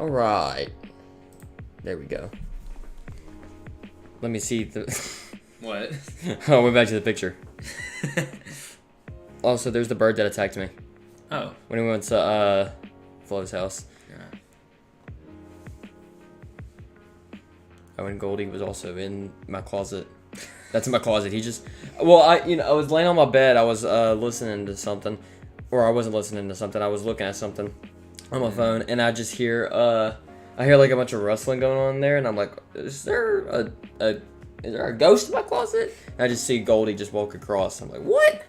All right. There we go. Let me see the... What? Oh, went back to the picture. Also, there's the bird that attacked me. Oh. When we went to Flo's house. Yeah. Oh, and Goldie was also in my closet. That's in my closet. He just... Well, I was laying on my bed. I was listening to something. Or I wasn't listening to something. I was looking at something on my phone. And I just hear... I hear like a bunch of rustling going on in there. And I'm like, is there a ghost in my closet? And I just see Goldie just walk across. I'm like, what?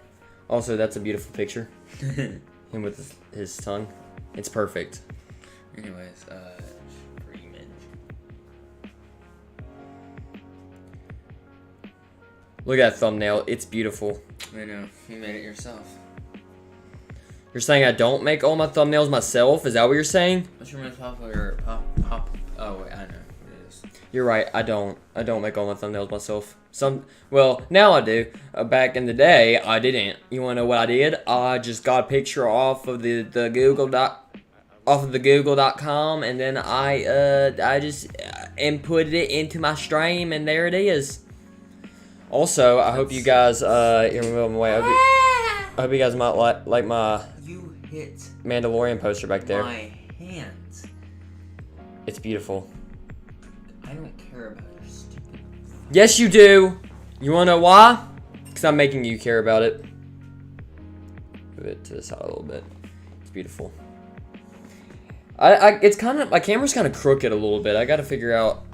Also, that's a beautiful picture. Him with his tongue. It's perfect. Anyways, streaming. Look at that thumbnail. It's beautiful. I know. You made it yourself. You're saying I don't make all my thumbnails myself? Is that what you're saying? What's your most popular pop? Oh wait, I know what it is. You're right. I don't make all my thumbnails myself. Well, now I do. Back in the day, I didn't. You wanna know what I did? I just got a picture off of the Google.com, and then I just inputted it into my stream, and there it is. Also, I hope you guys I hope you guys might like my You hit Mandalorian poster back there. my hands. It's beautiful. I don't care about your stupid. Yes, you do. You wanna know why? Because I'm making you care about it. Move it to the side a little bit. It's beautiful. It's kind of, my camera's kind of crooked a little bit. I gotta figure out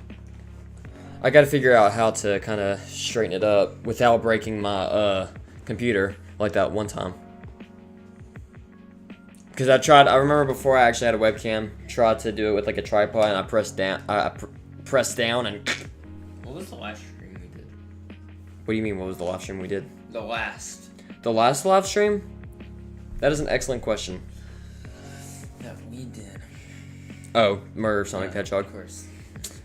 how to kind of straighten it up without breaking my computer like that one time. Because I remember before I actually had a webcam, tried to do it with like a tripod, and I pressed down and... What was the last stream we did? What do you mean, what was the live stream we did? The last. The last live stream? That is an excellent question. That we did. Oh, Murder of Sonic the Hedgehog. Of course.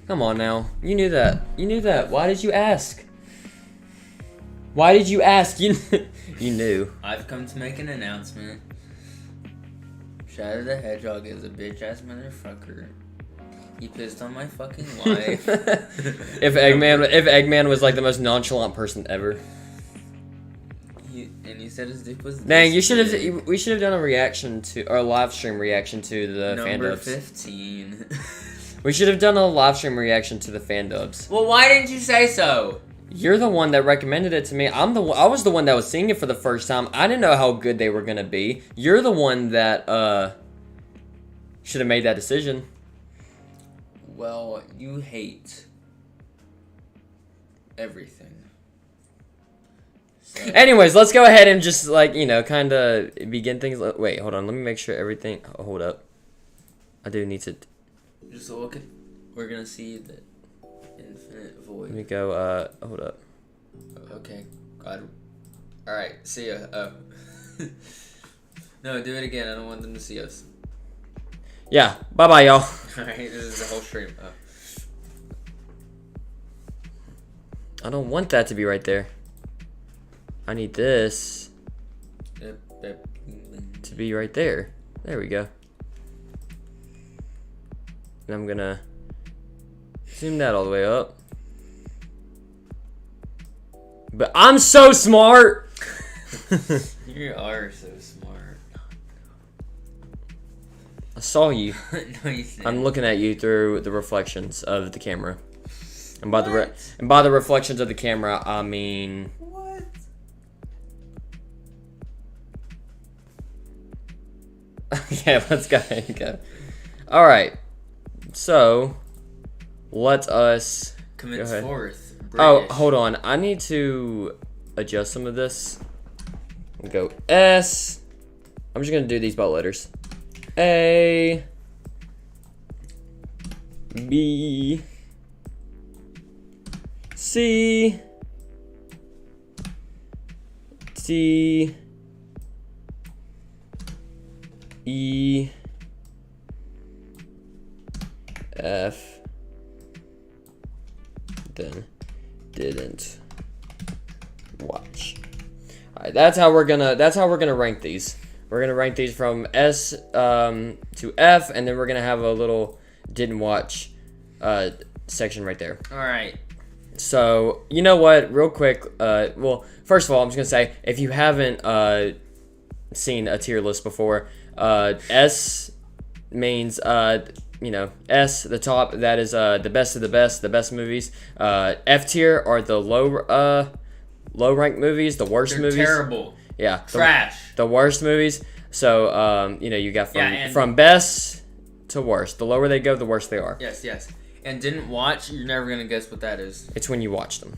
Come on now. You knew that. You knew that. Why did you ask? Why did you ask? You knew. I've come to make an announcement. Shadow the Hedgehog is a bitch ass motherfucker. He pissed on my fucking life. If Eggman was like the most nonchalant person ever. And he said his dick was. Dang, we should have done a reaction to, or a live stream reaction to the fan Number dubs. 15. We should have done a live stream reaction to the fan dubs. Well, why didn't you say so? You're the one that recommended it to me. I was the one that was seeing it for the first time. I didn't know how good they were gonna be. You're the one that should have made that decision. Well, you hate everything. So. Anyways, let's go ahead and just kind of begin things. Wait, hold on. Let me make sure everything. Oh, hold up. I do need to. Just look at. We're gonna see the infinite void. Let me go. Hold up. Okay. God. All right. See ya. Oh. No, do it again. I don't want them to see us. Yeah. Bye, bye, y'all. All right. This is the whole stream. Oh. I don't want that to be right there. I need this to be right there. There we go. And I'm gonna zoom that all the way up. But I'm so smart! You are so smart. I saw you. No, you didn't. I'm looking at you through the reflections of the camera. And by the reflections of the camera, I mean... What? Yeah, let's go ahead and go. Alright. So, let us... Commence forth. British. Oh, hold on. I need to adjust some of this. We'll go S. I'm just going to do these by letters. A. B. C. D, E, F, then didn't watch. Alright, that's how we're gonna rank these. We're gonna rank these from S to F, and then we're gonna have a little didn't watch section right there. All right. So, you know what? Real quick, well, first of all, I'm just going to say, if you haven't seen a tier list before, S means, S, the top, that is the best of the best movies. F tier are the low ranked movies, the worst They're movies. terrible. Yeah. Trash. The worst movies. So, you got from best to worst. The lower they go, the worse they are. Yes. And didn't watch, you're never going to guess what that is. It's when you watch them.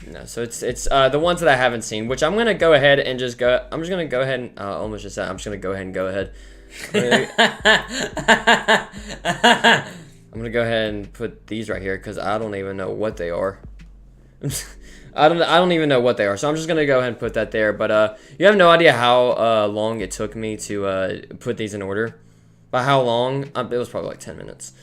No, so it's the ones that I haven't seen, which I'm going to go ahead and just go. I'm just going to go ahead and almost just said, I'm just going to go ahead and go ahead. I'm going to go ahead and put these right here because I don't even know what they are. I don't even know what they are, so I'm just gonna go ahead and put that there. But you have no idea how long it took me to put these in order. By how long? It was probably like 10 minutes.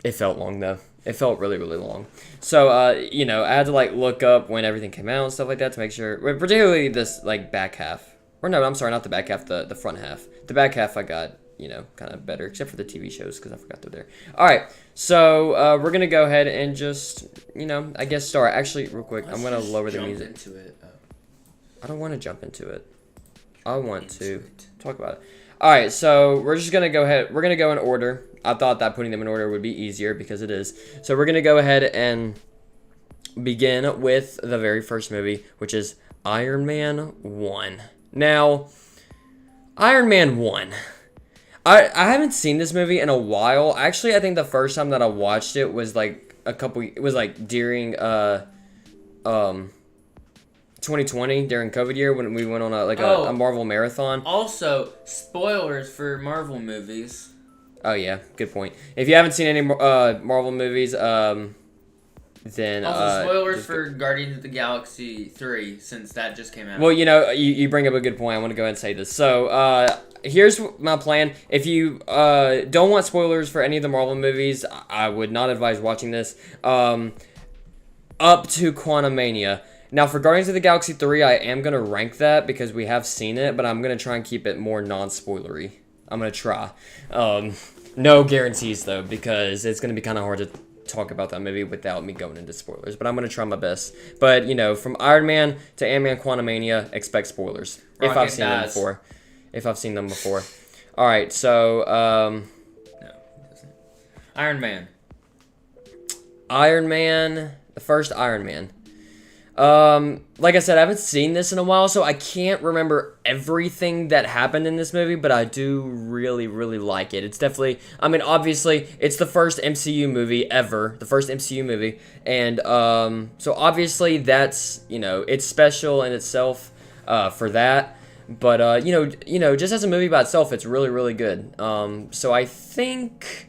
It felt long though. It felt really, really long. So I had to like look up when everything came out and stuff like that to make sure, particularly this like back half. Or no, I'm sorry, not the back half, the front half. The back half I got, kind of better, except for the TV shows because I forgot they're there. All right, so we're gonna go ahead and just, I guess start. Actually, real quick, I'm gonna lower the music. Into it. I don't want to jump into it. I want to talk about it. All right, so we're just gonna go ahead. We're gonna go in order. I thought that putting them in order would be easier because it is. So we're gonna go ahead and begin with the very first movie, which is Iron Man 1. Now, Iron Man 1. I haven't seen this movie in a while. Actually, I think the first time that I watched it was like during 2020 during COVID year when we went on a Marvel marathon. Also, spoilers for Marvel movies. Oh yeah, good point. If you haven't seen any Marvel movies, then also spoilers for Guardians of the Galaxy 3 since that just came out. Well, you bring up a good point. I want to go ahead and say this. So here's my plan. If you don't want spoilers for any of the Marvel movies, I would not advise watching this. Up to Quantumania. Now, for Guardians of the Galaxy 3, I am going to rank that because we have seen it, but I'm going to try and keep it more non-spoilery. I'm going to try. No guarantees, though, because it's going to be kind of hard to talk about that movie without me going into spoilers, but I'm going to try my best. But, from Iron Man to Ant-Man Quantumania, expect spoilers. If I've seen them before. All right, so... No, it doesn't. Iron Man. The first Iron Man. Like I said, I haven't seen this in a while, so I can't remember everything that happened in this movie, but I do really, really like it. It's definitely, obviously, it's the first MCU movie ever, and, so obviously that's, it's special in itself, for that, but, just as a movie by itself, it's really, really good. So I think,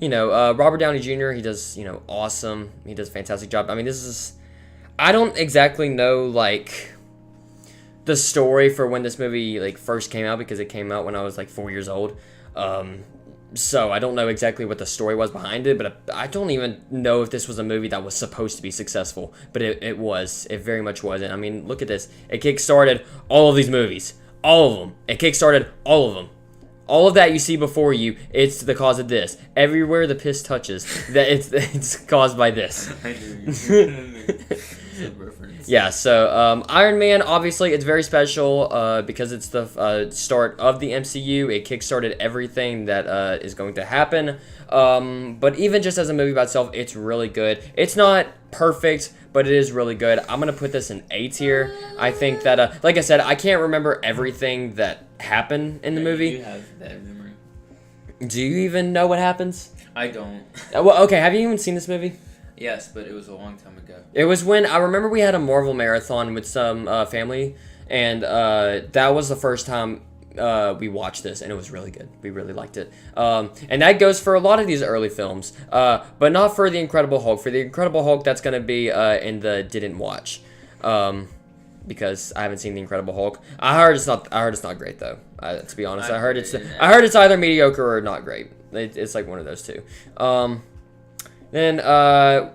Robert Downey Jr., he does, awesome, he does a fantastic job. I don't exactly know, the story for when this movie, first came out, because it came out when I was, 4 years old. So I don't know exactly what the story was behind it, but I don't even know if this was a movie that was supposed to be successful. But it was. It very much was. And, look at this. It kickstarted all of these movies. All of them. It kickstarted all of them. All of that you see before you, it's the cause of this. Everywhere the piss touches, that it's caused by this. I knew. Yeah, so Iron Man, obviously, it's very special because it's the start of the MCU. It kickstarted everything that is going to happen. But even just as a movie by itself, it's really good. It's not perfect, but it is really good. I'm going to put this in A tier. I think that, like I said, I can't remember everything that happened in the movie. You have that memory. Do you even know what happens? I don't. Well, okay, have you even seen this movie? Yes, but it was a long time ago. It was when, I remember we had a Marvel marathon with some family, and that was the first time we watched this, and it was really good. We really liked it. And that goes for a lot of these early films, but not for The Incredible Hulk. For The Incredible Hulk, that's going to be in the didn't watch, because I haven't seen The Incredible Hulk. I heard it's not great, though, to be honest. I heard it's either mediocre or not great. It's like one of those two. Then,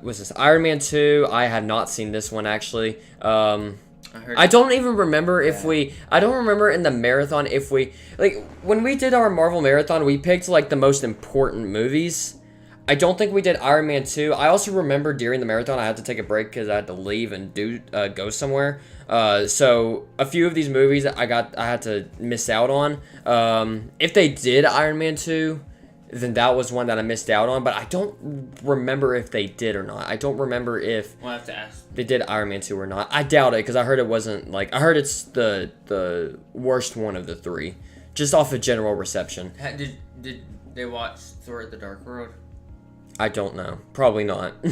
what's this? Iron Man 2. I have not seen this one, actually. I I don't even remember if we. I don't remember in the marathon if we like when we did our Marvel marathon. We picked like the most important movies. I don't think we did Iron Man 2. I also remember during the marathon I had to take a break because I had to leave and go somewhere. So a few of these movies I had to miss out on. If they did Iron Man 2, then that was one that I missed out on. But I don't remember if they did or not. I don't remember if we'll have to ask. They did Iron Man 2 or not. I doubt it because I heard it wasn't like I heard it's the worst one of the three, just off of general reception. Did they watch Thor: The Dark World? I don't know. Probably not.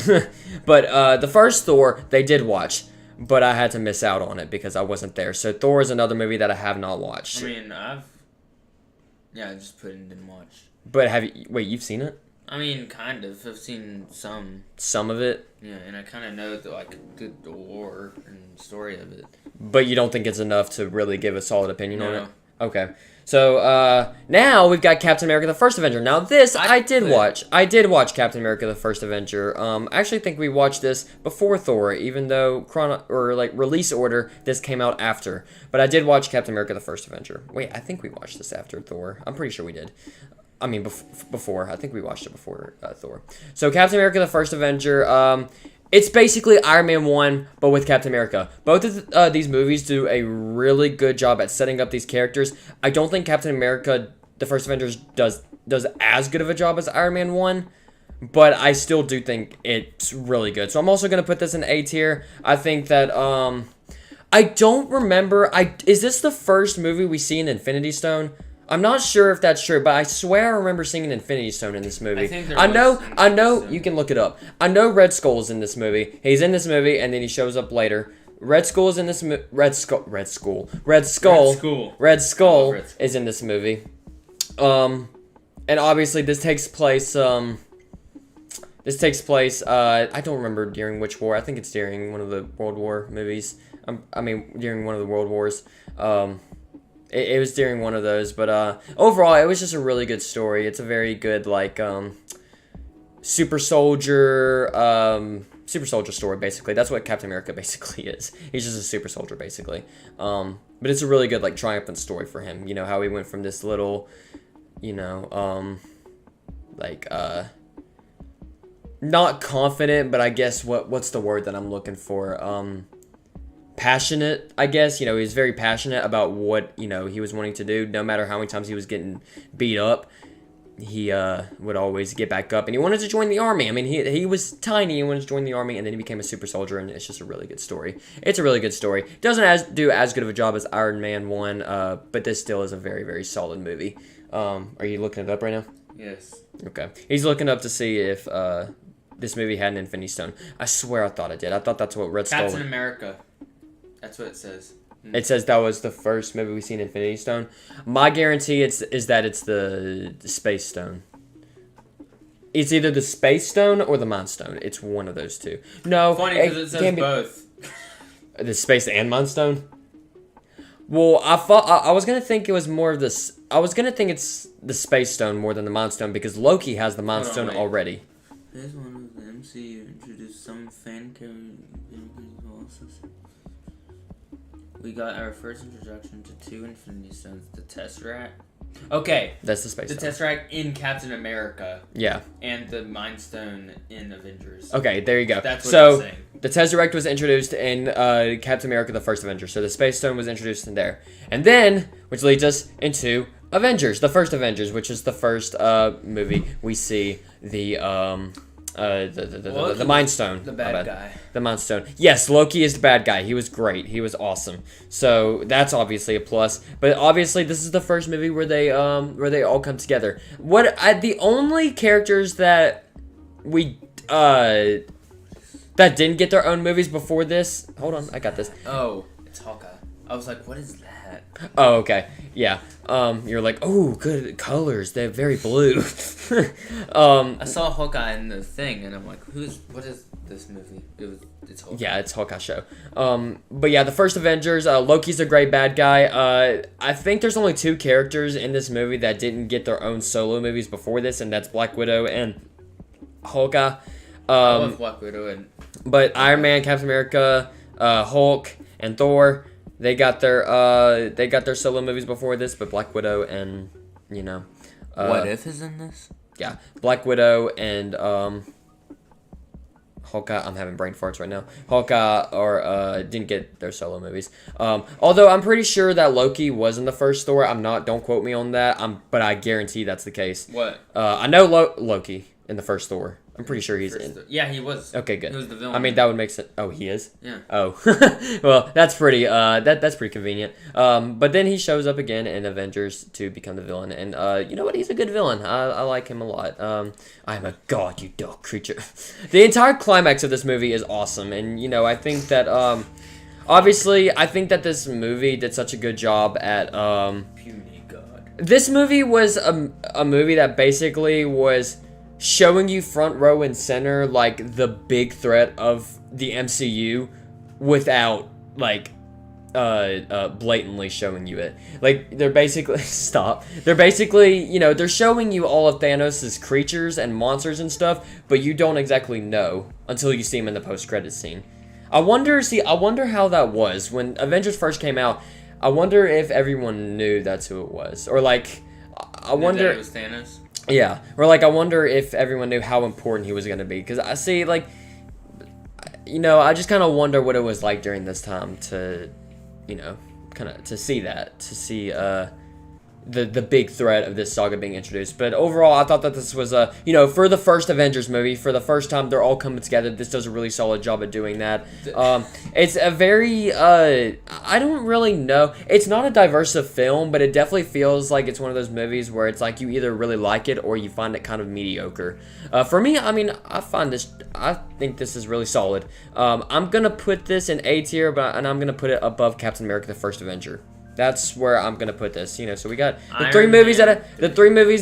But the first Thor, they did watch. But I had to miss out on it because I wasn't there. So Thor is another movie that I have not watched. I mean, I just put it and didn't watch. But you've seen it? I mean, kind of. I've seen some. Some of it? Yeah, and I kind of know the lore and story of it. But you don't think it's enough to really give a solid opinion on it? Okay. So, now we've got Captain America the First Avenger. Now this, I did watch. I did watch Captain America the First Avenger. I actually think we watched this before Thor, even though release order, this came out after. But I did watch Captain America the First Avenger. Wait, I think we watched this after Thor. I'm pretty sure we did. I mean, before. I think we watched it before Thor. So, Captain America the First Avenger, it's basically Iron Man 1, but with Captain America. Both of these movies do a really good job at setting up these characters. I don't think Captain America, the First Avengers, does as good of a job as Iron Man 1, but I still do think it's really good. So I'm also going to put this in A tier. I think that, I don't remember, is this the first movie we see in Infinity Stone? I'm not sure if that's true, but I swear I remember seeing an Infinity Stone in this movie. I know, you can look it up. I know Red Skull is in this movie. He's in this movie, and then he shows up later. Red Skull is in this Red Skull is in this movie. And obviously this takes place, I don't remember during which war. I think it's during one of the World War movies. During one of the World Wars. It was during one of those, but overall, it was just a really good story. It's a very good, super soldier story, basically. That's what Captain America basically is. He's just a super soldier, basically. But it's a really good, triumphant story for him. You know, how he went from this little, not confident, but I guess what's the word that I'm looking for? Passionate, I guess. He was very passionate about what, he was wanting to do. No matter how many times he was getting beat up, he would always get back up. And he wanted to join the army. I mean, he was tiny. He wanted to join the army, and then he became a super soldier, and it's just a really good story. It's a really good story. Doesn't do as good of a job as Iron Man 1, but this still is a very, very solid movie. Are you looking it up right now? Yes. Okay. He's looking up to see if this movie had an Infinity Stone. I swear I thought it did. I thought that's what Red Skull... Captain America. That's what it says. It says that was the first movie we've seen Infinity Stone. My guarantee is that it's the Space Stone. It's either the Space Stone or the Mind Stone. It's one of those two. No, funny because it says both. The Space and Mind Stone. Well, I was gonna think it was more of this. I was gonna think it's the Space Stone more than the Mind Stone because Loki has the Mind Stone already. Here's one of the MCU introduced some fan characters. We got our first introduction to 2 Infinity Stones. The Tesseract. Okay. That's the Space Stone. The Tesseract in Captain America. Yeah. And the Mind Stone in Avengers. Okay, there you go. That's what I'm saying. The Tesseract was introduced in Captain America the First Avenger. So the Space Stone was introduced in there. And then, which leads us into Avengers. The first Avengers, which is the first movie we see the Mind Stone. The bad guy. The Mind Stone. Yes, Loki is the bad guy. He was great. He was awesome. So that's obviously a plus. But obviously, this is the first movie where they all come together. The only characters that we that didn't get their own movies before this. Hold on, I got this. Oh, it's Hawkeye. I was like, what is that? Oh, okay. Yeah. You're like, oh, good colors. They're very blue. I saw Hawkeye in the thing, and I'm like, what is this movie? It's Hawkeye. Yeah, it's Hawkeye show. But yeah, the first Avengers, Loki's a great bad guy. I think there's only 2 characters in this movie that didn't get their own solo movies before this, and that's Black Widow and Hawkeye. I love Black Widow and... But Iron Man, Captain America, Hulk, and Thor. They got their solo movies before this, but Black Widow and What If is in this? Yeah, Black Widow and Hawkeye. I'm having brain farts right now. Hawkeye didn't get their solo movies. Although I'm pretty sure that Loki was in the first Thor. I'm not. Don't quote me on that. But I guarantee that's the case. What? I know Loki in the first Thor. I'm pretty sure he's in. Yeah, he was. Okay, good. He was the villain. I mean, that would make sense. Oh, he is? Yeah. Oh. Well, that's pretty that's pretty convenient. But then he shows up again in Avengers to become the villain. And you know what? He's a good villain. I like him a lot. I am a god, you dog creature. The entire climax of this movie is awesome. And, I think that, obviously, I think that this movie did such a good job at, Puny god. This movie was a movie that basically was showing you front row and center, like, the big threat of the MCU without, like, blatantly showing you it. Like, they're basically... Stop. They're basically, they're showing you all of Thanos' creatures and monsters and stuff, but you don't exactly know until you see him in the post-credit scene. I wonder how that was. When Avengers first came out, I wonder if everyone knew that's who it was. Or, like, I wonder... That it was Thanos? Yeah, or like I wonder if everyone knew how important he was going to be, because I see, like, I just kind of wonder what it was like during this time to, kind of to see the big threat of this saga being introduced. But overall, I thought that this was for the first Avengers movie, for the first time they're all coming together, this does a really solid job at doing that. It's a very, I don't really know, it's not a diverse film, but it definitely feels like it's one of those movies where it's like you either really like it or you find it kind of mediocre. For me, I mean, I think this is really solid. I'm gonna put this in A tier, and I'm gonna put it above Captain America: The First Avenger. That's where I'm gonna put this. So we got the three movies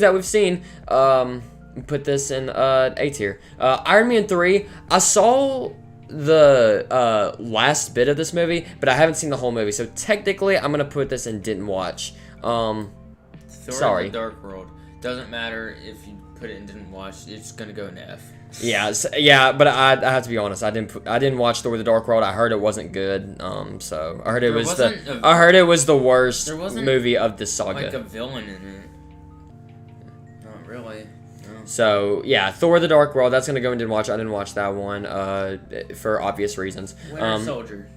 that we've seen. Put this in A tier. Iron Man 3. I saw the last bit of this movie, but I haven't seen the whole movie. So technically, I'm gonna put this in didn't watch. Thor: Sorry. The Dark World. Doesn't matter if you put it in didn't watch. It's gonna go in F. Yeah, but I have to be honest. I didn't watch Thor: The Dark World. I heard it wasn't good. So I heard it was the worst movie of this saga. Like a villain in it. Not really. No. So yeah, Thor: The Dark World. That's gonna go and didn't watch. I didn't watch that one for obvious reasons. Winter Soldier.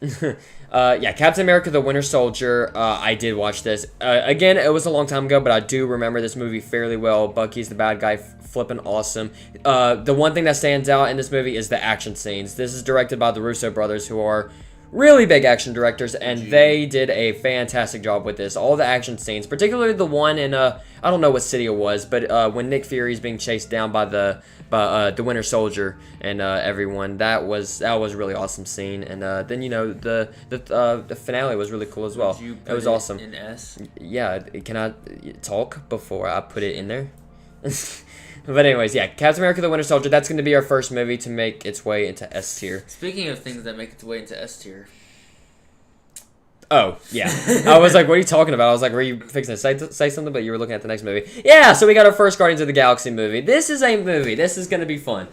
Yeah, Captain America: The Winter Soldier. I did watch this. Again, it was a long time ago, but I do remember this movie fairly well. Bucky's the bad guy, flipping awesome. The one thing that stands out in this movie is the action scenes. This is directed by the Russo brothers, who are really big action directors, and they did a fantastic job with this. All the action scenes, particularly the one in I don't know what city it was, but when Nick Fury is being chased down by the Winter Soldier and everyone, that was a really awesome scene. And then the finale was really cool as well. It was awesome. In S? Yeah, can I talk before I put it in there? But anyways, yeah, Captain America: The Winter Soldier, that's going to be our first movie to make its way into S tier. Speaking of things that make its way into S tier. Oh, yeah. I was like, what are you talking about? I was like, were you fixing to say something? But you were looking at the next movie. Yeah, so we got our first Guardians of the Galaxy movie. This is a movie. This is going to be fun.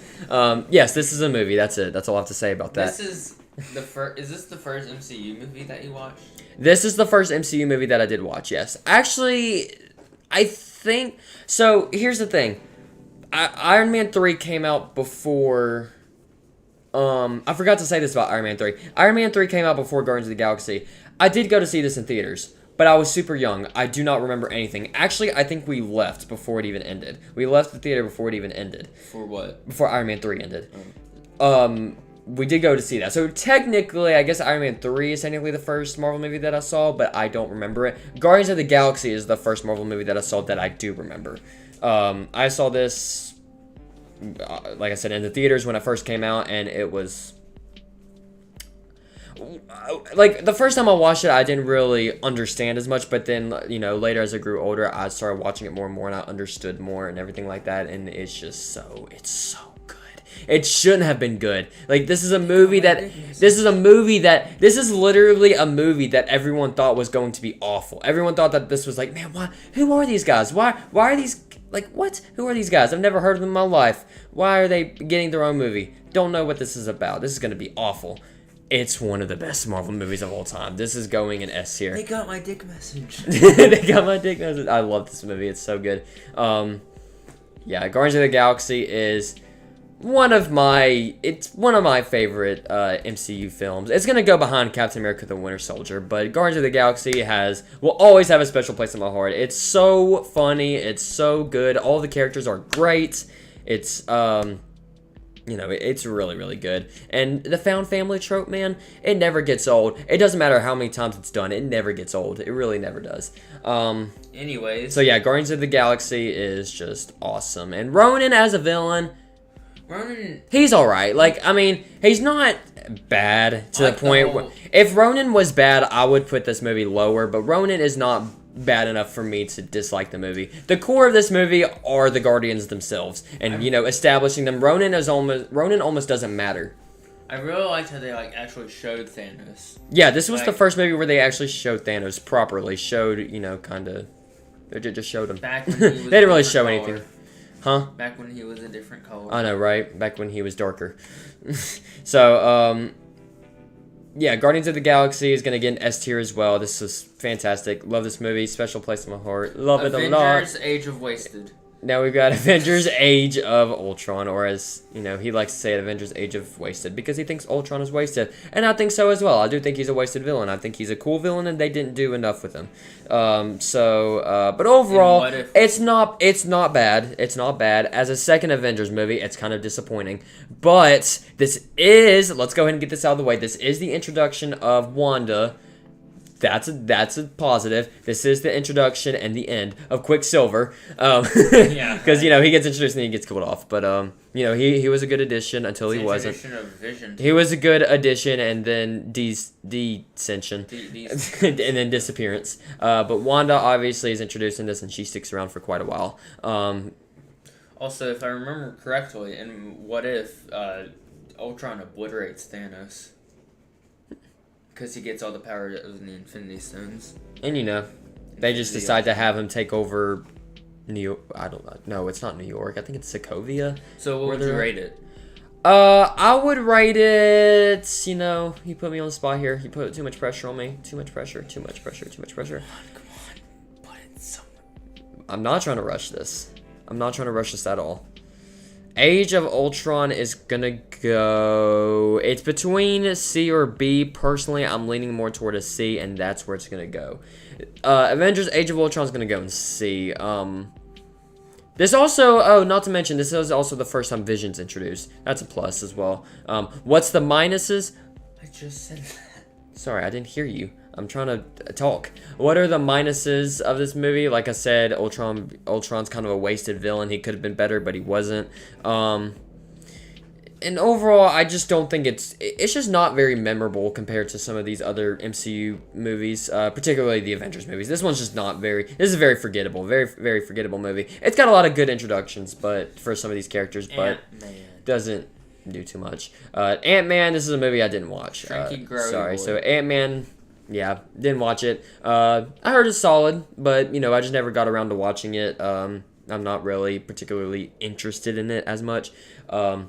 Yes, this is a movie. That's it. That's all I have to say about that. Is this the first MCU movie that you watched? This is the first MCU movie that I did watch, yes. Actually, I think... So, here's the thing. Iron Man 3 came out before... I forgot to say this about Iron Man 3. Iron Man 3 came out before Guardians of the Galaxy. I did go to see this in theaters, but I was super young. I do not remember anything. Actually, I think we left before it even ended. We left the theater before it even ended. For what? Before Iron Man 3 ended. We did go to see that. So technically, I guess Iron Man 3 is technically the first Marvel movie that I saw, but I don't remember it. Guardians of the Galaxy is the first Marvel movie that I saw that I do remember. I saw this... like I said, in the theaters when it first came out, and it was like the first time I watched it, I didn't really understand as much, but then later as I grew older, I started watching it more and more, and I understood more and everything like that, and it's so good. It shouldn't have been good. Like, this is literally a movie that everyone thought was going to be awful. Everyone thought that this was like, man, who are these guys? Why are these... Like, what? Who are these guys? I've never heard of them in my life. Why are they getting their own movie? Don't know what this is about. This is going to be awful. It's one of the best Marvel movies of all time. This is going in S tier. They got my dick message. They got my dick message. I love this movie. It's so good. Yeah, Guardians of the Galaxy is one of my favorite MCU films. It's gonna go behind Captain America: The Winter Soldier, but Guardians of the Galaxy will always have a special place in my heart. It's so funny. It's so good. All the characters are great. It's it's really, really good. And the found family trope, man, it never gets old. It doesn't matter how many times it's done. It never gets old. It really never does. Anyways. So yeah, Guardians of the Galaxy is just awesome. And Ronan as a villain, he's alright. Like, I mean, he's not bad to the point where... If Ronan was bad, I would put this movie lower, but Ronan is not bad enough for me to dislike the movie. The core of this movie are the Guardians themselves, and establishing them. Ronan almost doesn't matter. I really liked how they actually showed Thanos. Yeah, this was the first movie where they actually showed Thanos properly. They just showed him. Back when he was they didn't really show anything. Huh? Back when he was a different color. I know, right? Back when he was darker. So, yeah, Guardians of the Galaxy is going to get an S tier as well. This is fantastic. Love this movie. Special place in my heart. Love it a lot. Avengers Age of Wasted. Now we've got Avengers Age of Ultron, or as, he likes to say it, Avengers Age of Wasted, because he thinks Ultron is wasted. And I think so as well. I do think he's a wasted villain. I think he's a cool villain, and they didn't do enough with him. But overall, it's not bad. It's not bad. As a second Avengers movie, it's kind of disappointing. But let's go ahead and get this out of the way. This is the introduction of Wanda. That's a positive. This is the introduction and the end of Quicksilver. Because he gets introduced and he gets killed off. But he was a good addition until he wasn't. Of Vision. He was a good addition and then descension and then disappearance. But Wanda obviously is introduced in this and she sticks around for quite a while. Also, if I remember correctly, in What If, Ultron obliterates Thanos. Because he gets all the power of the Infinity Stones. And they just decide to have him take over New York. I don't know. No, it's not New York. I think it's Sokovia. So what would you rate it? I would rate it, he put me on the spot here. He put too much pressure on me. Too much pressure. Come on. Put it somewhere. I'm not trying to rush this. At all. Age of Ultron is gonna go... It's between C or B. Personally, I'm leaning more toward a C, and that's where it's gonna go. Avengers Age of Ultron is gonna go in C. This also... not to mention, this is also the first time Vision's introduced. That's a plus as well. What's the minuses? I just said that. Sorry, I didn't hear you. I'm trying to talk. What are the minuses of this movie? Like I said, Ultron's kind of a wasted villain. He could have been better, but he wasn't. And overall, I just don't think it's just not very memorable compared to some of these other MCU movies, particularly the Avengers movies. This one's just not very... This is very forgettable. Very, very forgettable movie. It's got a lot of good introductions, but for some of these characters, but doesn't do too much. Ant-Man, this is a movie I didn't watch. Sorry. So Ant-Man... Yeah, didn't watch it. I heard it's solid, but, I just never got around to watching it. I'm not really particularly interested in it as much. Yeah,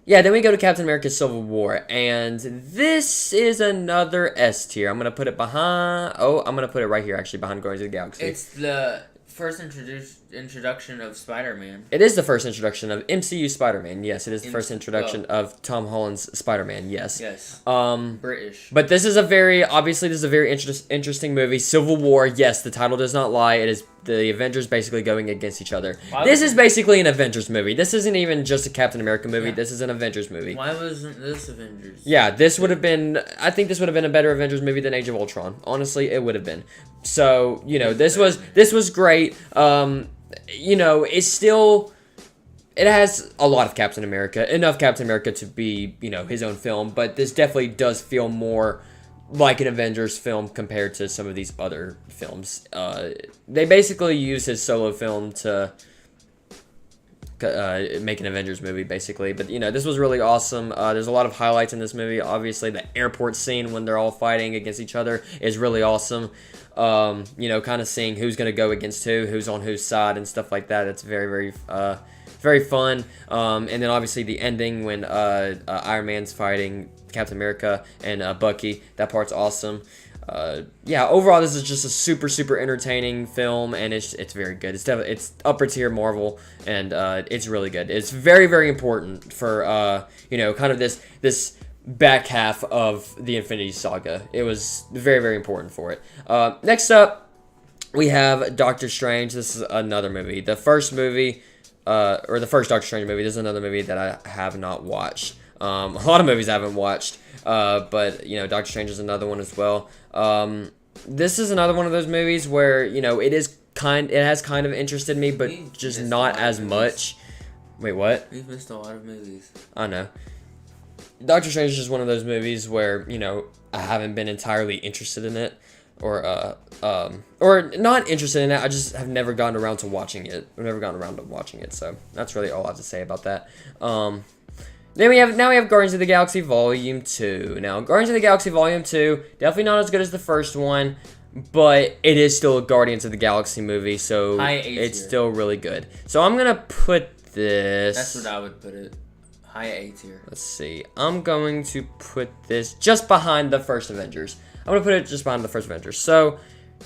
then we go to Captain America Civil War, and this is another S tier. I'm going to put it behind... I'm going to put it right here, actually, behind Guardians of the Galaxy. It's the first introduction of Spider-Man. It is the first introduction of MCU Spider-Man. Yes, it is the first introduction of Tom Holland's Spider-Man. Yes. Yes. British. But this is a very interesting movie. Civil War. Yes, the title does not lie. It is the Avengers basically going against each other. This is basically an Avengers movie. This isn't even just a Captain America movie. Yeah. This is an Avengers movie. Why wasn't this Avengers? Yeah, this would have been... I think this would have been a better Avengers movie than Age of Ultron. Honestly, it would have been. So, this was great. It's still... It has a lot of Captain America. Enough Captain America to be, his own film. But this definitely does feel more like an Avengers film compared to some of these other films. They basically use his solo film to make an Avengers movie, basically. But, this was really awesome. There's a lot of highlights in this movie. Obviously, the airport scene when they're all fighting against each other is really awesome. Kind of seeing who's going to go against who's on whose side and stuff like that. It's very, very, very fun. And then, obviously, the ending when Iron Man's fighting Captain America and Bucky. That part's awesome. Yeah, overall this is just a super entertaining film, and it's very good. It's upper tier Marvel, and it's really good. It's very important for kind of this back half of the Infinity Saga. It was very important for it. Next up, we have Doctor Strange. This is another movie. The first movie, or the first Doctor Strange movie. This is another movie that I have not watched. A lot of movies I haven't watched, but Doctor Strange is another one as well. This is another one of those movies where it has kind of interested me, but just not as much. Wait, what? We've missed a lot of movies. I know. Doctor Strange is just one of those movies where I haven't been entirely interested in it, or not interested in it. I just have never gotten around to watching it. I've never gotten around to watching it, so that's really all I have to say about that. Then we have Guardians of the Galaxy Volume 2. Now, Guardians of the Galaxy Volume 2, definitely not as good as the first one, but it is still a Guardians of the Galaxy movie, so it's still really good. So I'm going to put this... That's what I would put it. High A tier. Let's see. I'm going to put this just behind the first Avengers. I'm going to put it just behind the first Avengers. So...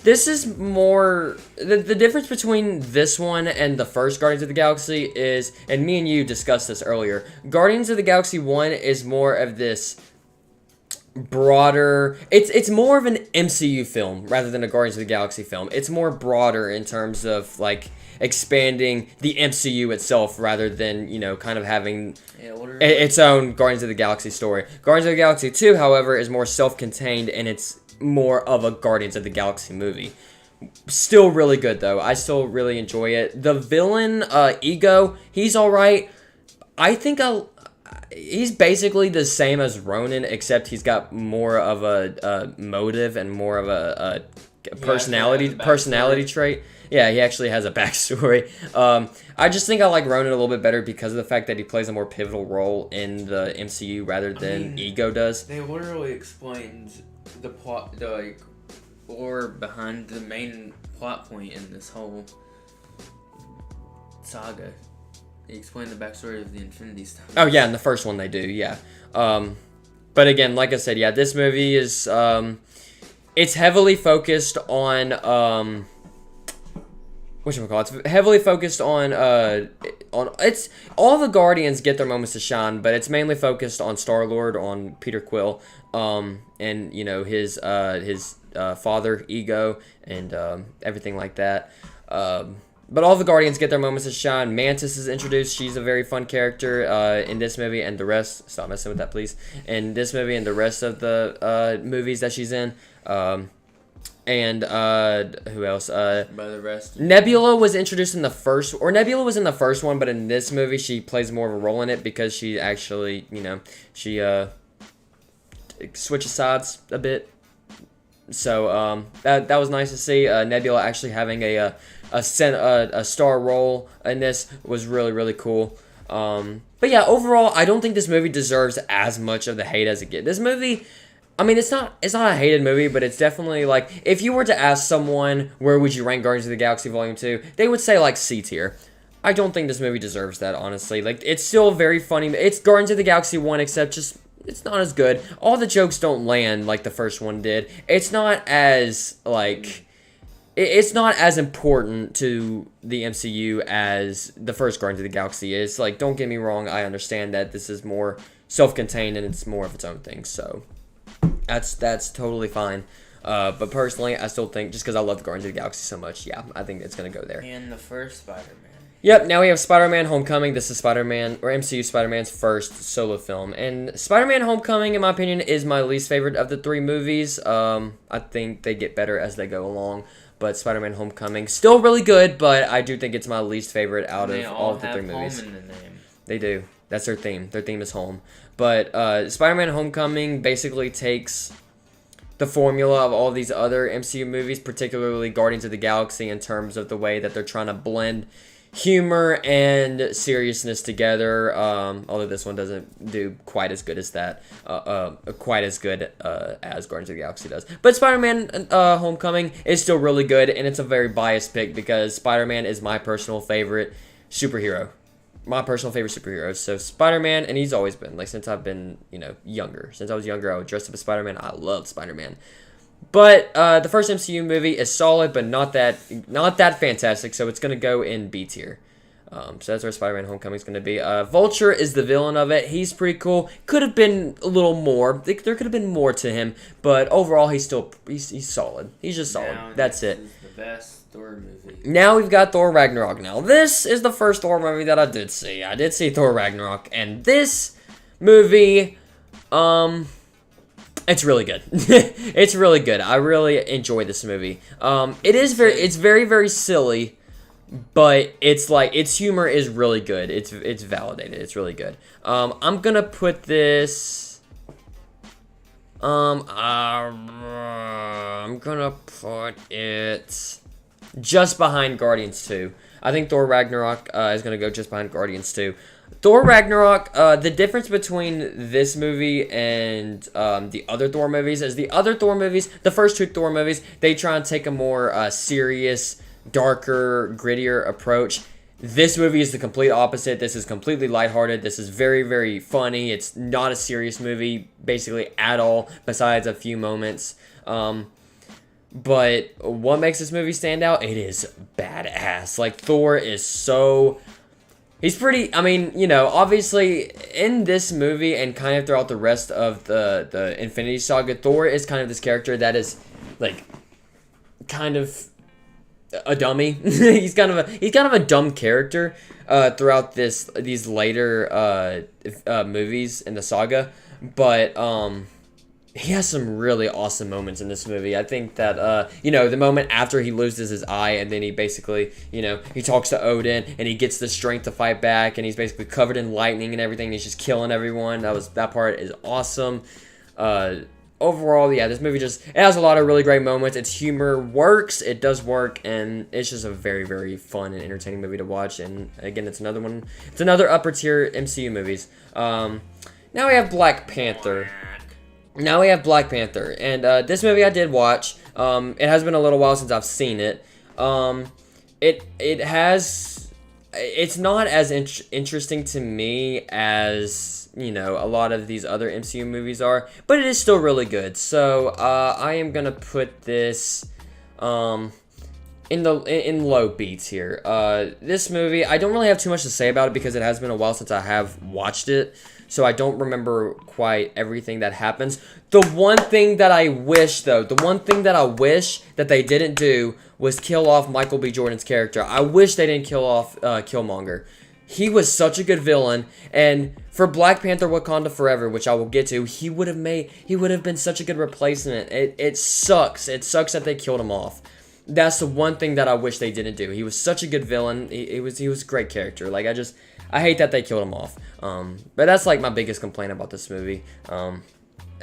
this is more... The difference between this one and the first Guardians of the Galaxy is... and me and you discussed this earlier. Guardians of the Galaxy 1 is more of this broader... It's more of an MCU film rather than a Guardians of the Galaxy film. It's more broader in terms of, like, expanding the MCU itself rather than, kind of having its own Guardians of the Galaxy story. Guardians of the Galaxy 2, however, is more self-contained, and it's more of a Guardians of the Galaxy movie. Still really good, though. I still really enjoy it. The villain, Ego, he's alright. I think he's basically the same as Ronan, except he's got more of a motive and more of a personality trait. Yeah, he actually has a backstory. I just think I like Ronan a little bit better because of the fact that he plays a more pivotal role in the MCU rather than Ego does. They literally explained the plot, the lore behind the main plot point in this whole saga. They explained the backstory of the Infinity Stones. Oh yeah, in the first one they do, yeah. But again, like I said, yeah, this movie is it's heavily focused on it's heavily focused on it's all the Guardians get their moments to shine, but it's mainly focused on Star-Lord, on Peter Quill, and his father Ego, and everything like that. But all the Guardians get their moments to shine. Mantis is introduced. She's a very fun character in this movie, and the rest... Stop messing with that, please. In this movie and the rest of the movies that she's in. And who else? By the rest. Nebula was introduced in the first... Or Nebula was in the first one, but in this movie, she plays more of a role in it because she actually, she switches sides a bit. So that was nice to see. Nebula actually having a star role in this was really cool. But yeah, overall, I don't think this movie deserves as much of the hate as it gets. This movie, I mean, it's not a hated movie, but it's definitely like, if you were to ask someone where would you rank Guardians of the Galaxy Volume 2, they would say like C tier. I don't think this movie deserves that, honestly. Like, it's still very funny. It's Guardians of the Galaxy 1, except just it's not as good. All the jokes don't land like the first one did. It's not as it's not as important to the MCU as the first Guardians of the Galaxy is. Like, don't get me wrong, I understand that this is more self-contained and it's more of its own thing, so that's totally fine. But personally, I still think, just because I love the Guardians of the Galaxy so much, yeah, I think it's going to go there. And the first Spider-Man. Yep, now we have Spider-Man Homecoming. This is Spider-Man, or MCU Spider-Man's first solo film. And Spider-Man Homecoming, in my opinion, is my least favorite of the three movies. I think they get better as they go along. But Spider-Man Homecoming, still really good, but I do think it's my least favorite out of all of the three movies. Home in the name. They do. That's their theme. Their theme is home. But Spider-Man Homecoming basically takes the formula of all these other MCU movies, particularly Guardians of the Galaxy, in terms of the way that they're trying to blend humor and seriousness together, although this one doesn't do quite as good as that, as Guardians of the Galaxy does. But Spider-Man Homecoming is still really good, and it's a very biased pick because Spider-Man is my personal favorite superhero. my personal favorite superheroes. So Spider-Man, and he's always been like since I've been younger. Since I was younger, I would dress up as Spider-Man. I loved Spider-Man. But the first MCU movie is solid, but not that fantastic. So it's gonna go in B tier. So that's where Spider-Man Homecoming is going to be. Vulture is the villain of it. He's pretty cool. Could have been a little more. There could have been more to him, but overall he's solid. He's just solid. Now, That's it. This is the best Thor movie. Now we've got Thor Ragnarok. Now this is the first Thor movie that I did see. I did see Thor Ragnarok, and this movie, it's really good. It's really good. I really enjoy this movie. It's very, very silly. But it's like its humor is really good. It's validated. It's really good. I'm gonna put this. I'm gonna put it just behind Guardians 2. I think Thor Ragnarok is gonna go just behind Guardians 2. Thor Ragnarok. The difference between this movie and the other Thor movies is the other Thor movies, the first two Thor movies, they try and take a more serious, darker, grittier approach. This movie is the complete opposite. This is completely lighthearted. This is very, very funny. It's not a serious movie, basically, at all, besides a few moments. But what makes this movie stand out? It is badass. Like, Thor is so... He's pretty... I mean, obviously, in this movie and kind of throughout the rest of the Infinity Saga, Thor is kind of this character that is, like, kind of... a dummy. he's kind of a dumb character throughout these later movies in the saga, but he has some really awesome moments in this movie. I think that the moment after he loses his eye and then he basically he talks to Odin and he gets the strength to fight back and he's basically covered in lightning and everything. And he's just killing everyone. That part is awesome. Overall, yeah, this movie it has a lot of really great moments. Its humor works, it does work, and it's just a very, very fun and entertaining movie to watch. And again, it's another upper tier MCU movies. Now we have Black Panther. And this movie I did watch. It has been a little while since I've seen it. It's not as interesting to me as a lot of these other MCU movies are, but it is still really good. So I am gonna put this in low beats here. This movie, I don't really have too much to say about it because it has been a while since I have watched it, so I don't remember quite everything that happens. The one thing that I wish that they didn't do was kill off Michael B. Jordan's character. I wish they didn't kill off Killmonger. He was such a good villain, and for Black Panther Wakanda Forever, which I will get to, he would have been such a good replacement. It sucks. It sucks that they killed him off. That's the one thing that I wish they didn't do. He was such a good villain. He was a great character. Like, I hate that they killed him off. But that's like my biggest complaint about this movie.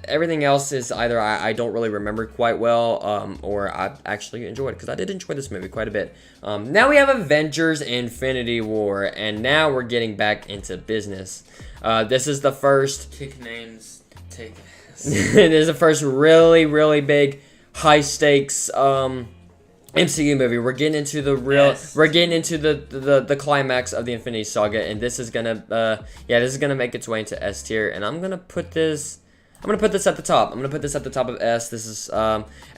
Everything else is either I don't really remember quite well, or I actually enjoyed it, because I did enjoy this movie quite a bit. Now we have Avengers Infinity War, and now we're getting back into business. This is the first... Kick names, take ass. This is the first really, really big, high-stakes MCU movie. We're getting into the real... Yes. We're getting into the climax of the Infinity Saga, and this is gonna... this is gonna make its way into S tier, and I'm gonna put this at the top. I'm going to put this at the top of S. This is,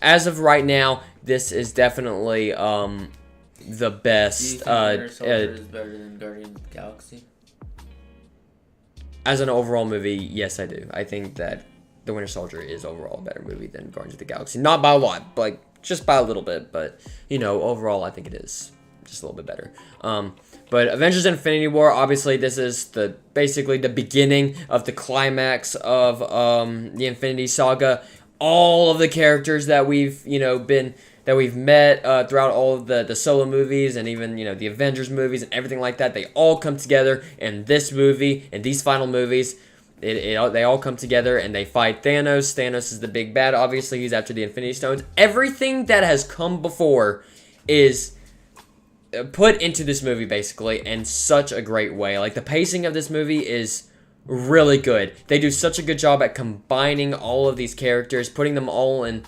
as of right now, this is definitely the best. Do you think Winter Soldier is better than Guardians of the Galaxy? As an overall movie, yes, I do. I think that The Winter Soldier is overall a better movie than Guardians of the Galaxy. Not by a lot, but just by a little bit. But, overall, I think it is just a little bit better. But Avengers Infinity War, obviously, this is basically the beginning of the climax of the Infinity Saga. All of the characters that we've met throughout all of the solo movies and even the Avengers movies and everything like that, they all come together in this movie, in these final movies. They all come together and they fight Thanos. Thanos is the big bad. Obviously, he's after the Infinity Stones. Everything that has come before is put into this movie basically in such a great way. Like, the pacing of this movie is really good. They do such a good job at combining all of these characters, putting them all in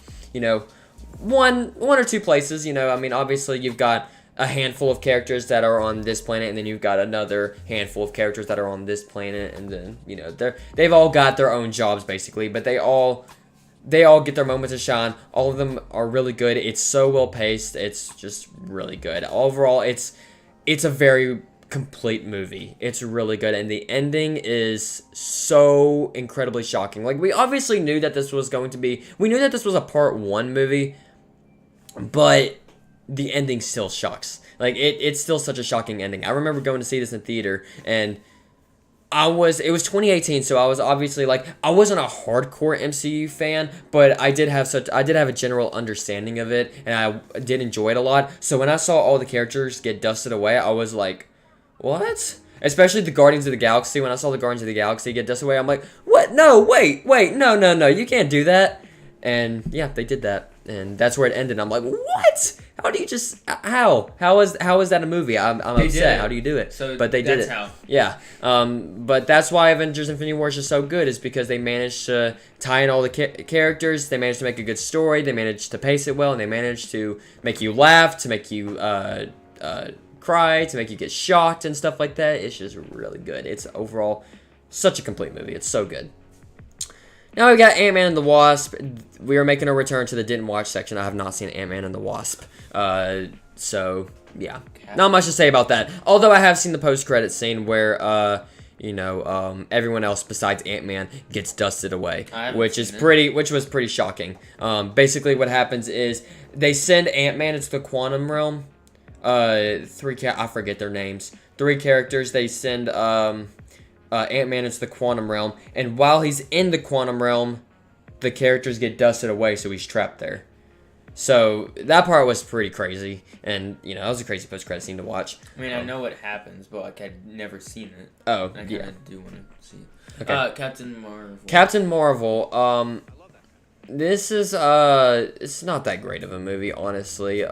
one or two places. Obviously you've got a handful of characters that are on this planet, and then you've got another handful of characters that are on this planet, and then they've all got their own jobs basically, but they all get their moments to shine. All of them are really good. It's so well paced. It's just really good. Overall, it's a very complete movie. It's really good, and the ending is so incredibly shocking. Like, we obviously knew that this was a part 1 movie, but the ending still shocks. Like, it's still such a shocking ending. I remember going to see this in theater, and it was 2018, so I was obviously, like, I wasn't a hardcore MCU fan, but I did have a general understanding of it, and I did enjoy it a lot. So when I saw all the characters get dusted away, I was like, what? Especially the Guardians of the Galaxy. When I saw the Guardians of the Galaxy get dusted away, I'm like, what? No, wait, no, you can't do that. And yeah, they did that, and that's where it ended. I'm like, what? How do you just how is that a movie? I'm upset. How do you do it? But they did it. How. Yeah. But that's why Avengers: Infinity War is just so good, is because they managed to tie in all the characters. They managed to make a good story. They managed to pace it well, and they managed to make you laugh, to make you cry, to make you get shocked and stuff like that. It's just really good. It's overall such a complete movie. It's so good. Now we got Ant-Man and the Wasp. We are making a return to the didn't watch section. I have not seen Ant-Man and the Wasp. So, yeah. Not much to say about that. Although I have seen the post-credit scene where, everyone else besides Ant-Man gets dusted away. Which was pretty shocking. Basically what happens is they send Ant-Man into the quantum realm. I forget their names. 3 characters. They send, Ant-Man into the quantum realm, and while he's in the quantum realm, the characters get dusted away, so he's trapped there. So that part was pretty crazy, and that was a crazy post-credit scene to watch. I mean, I know what happens, but like I'd never seen it. Oh, I yeah. do want to see it. Okay. Captain Marvel. This is it's not that great of a movie, honestly.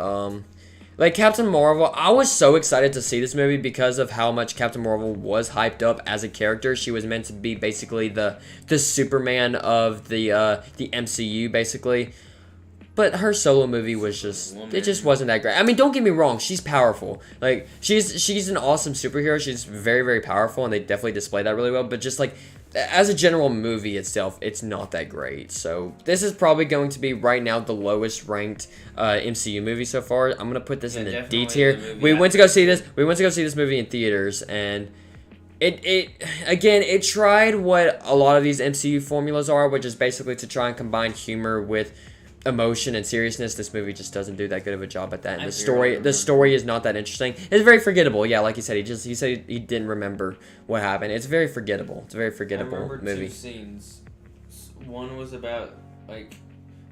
Like, Captain Marvel, I was so excited to see this movie because of how much Captain Marvel was hyped up as a character. She was meant to be basically the Superman of the MCU, basically. But her solo movie was it just wasn't that great. I mean, don't get me wrong, she's powerful. Like, she's an awesome superhero. She's very, very powerful, and they definitely display that really well. But just, like, as a general movie itself, it's not that great. So this is probably going to be right now the lowest ranked MCU movie so far. I'm gonna put this in the D tier. We went to go see this movie in theaters, and it tried what a lot of these MCU formulas are, which is basically to try and combine humor with emotion and seriousness. This movie just doesn't do that good of a job at that. And the story is not that interesting. It's very forgettable. Yeah, like you said, he said he didn't remember what happened. It's very forgettable. It's a very forgettable movie. I remember 2 scenes. One was about like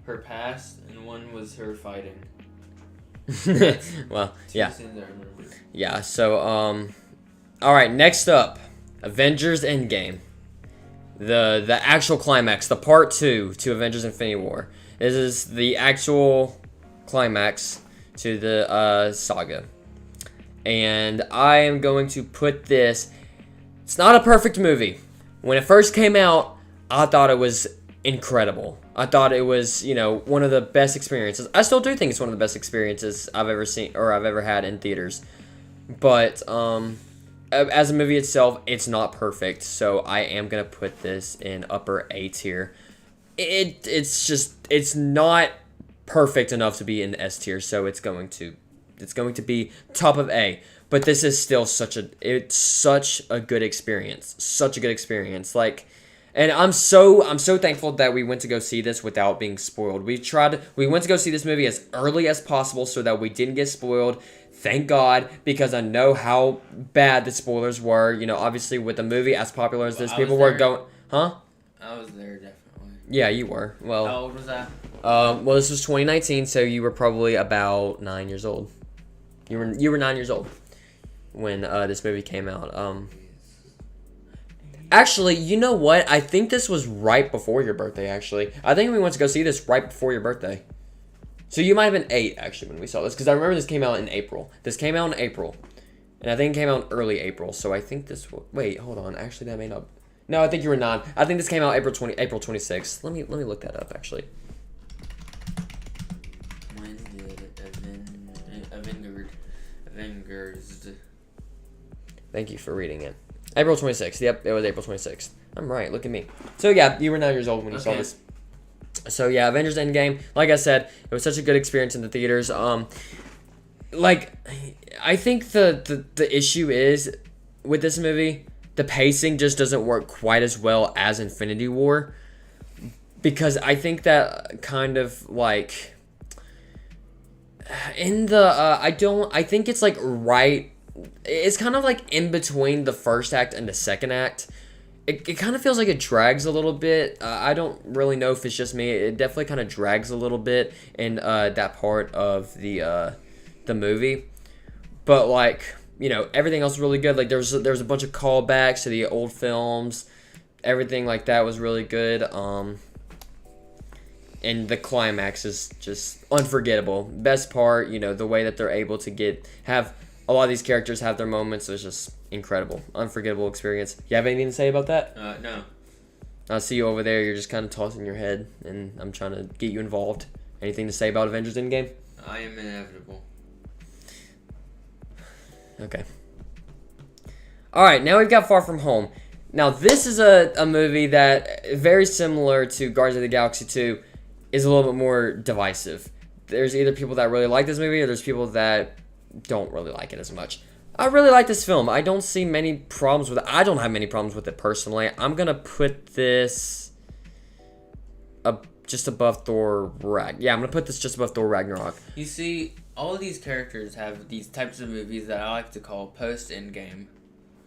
her past, and one was her fighting. Well, yeah. 2 scenes I remember. Yeah. So all right. Next up, Avengers Endgame. The actual climax, the part 2 to Avengers Infinity War. This is the actual climax to the saga. And I am going to put this... It's not a perfect movie. When it first came out, I thought it was incredible. I thought it was, one of the best experiences. I still do think it's one of the best experiences I've ever seen or I've ever had in theaters. But as a movie itself, it's not perfect. So I am going to put this in upper A tier. It's not perfect enough to be in S tier, so it's going to be top of A. But this is still such a good experience. Such a good experience. Like, and I'm so thankful that we went to go see this without being spoiled. We went to go see this movie as early as possible so that we didn't get spoiled. Thank God, because I know how bad the spoilers were. Obviously with the movie as popular as this, people were going, huh? I was there definitely. Yeah, you were. Well, how old was that? Well, this was 2019, so you were probably about 9 years old. You were 9 years old when this movie came out. Actually, you know what? I think this was right before your birthday. Actually, I think we went to go see this right before your birthday. So you might have been 8 actually when we saw this, because I remember this came out in April. And I think it came out in early April. So I think this. Wait, hold on. Actually, that may not. No, I think you were 9. I think this came out April 26th. Let me look that up, actually. When did Avengers. Thank you for reading it. April 26th. Yep, it was April 26th. I'm right. Look at me. So yeah, you were 9 years old when you saw this. So yeah, Avengers Endgame. Like I said, it was such a good experience in the theaters. Like, I think the issue is with this movie, the pacing just doesn't work quite as well as Infinity War, because I think that kind of like in the I think it's like right. It's kind of like in between the first act and the second act. It kind of feels like it drags a little bit. I don't really know if it's just me. It definitely kind of drags a little bit in that part of the movie. But like, you know, everything else was really good. Like there's a bunch of callbacks to the old films. Everything like that was really good. And the climax is just unforgettable. Best part, you know, the way that they're able to have a lot of these characters have their moments is just incredible. Unforgettable experience. You have anything to say about that? No. I see you over there. You're just kind of tossing your head, and I'm trying to get you involved. Anything to say about Avengers Endgame? I am inevitable. Okay. Alright, now we've got Far From Home. Now, this is a movie that, very similar to Guardians of the Galaxy 2, is a little bit more divisive. There's either people that really like this movie, or there's people that don't really like it as much. I really like this film. I don't see many problems with it. I don't have many problems with it personally. I'm going to put this just above Thor Ragnarok. Yeah, I'm going to put this just above Thor Ragnarok. You see, all of these characters have these types of movies that I like to call post-Endgame.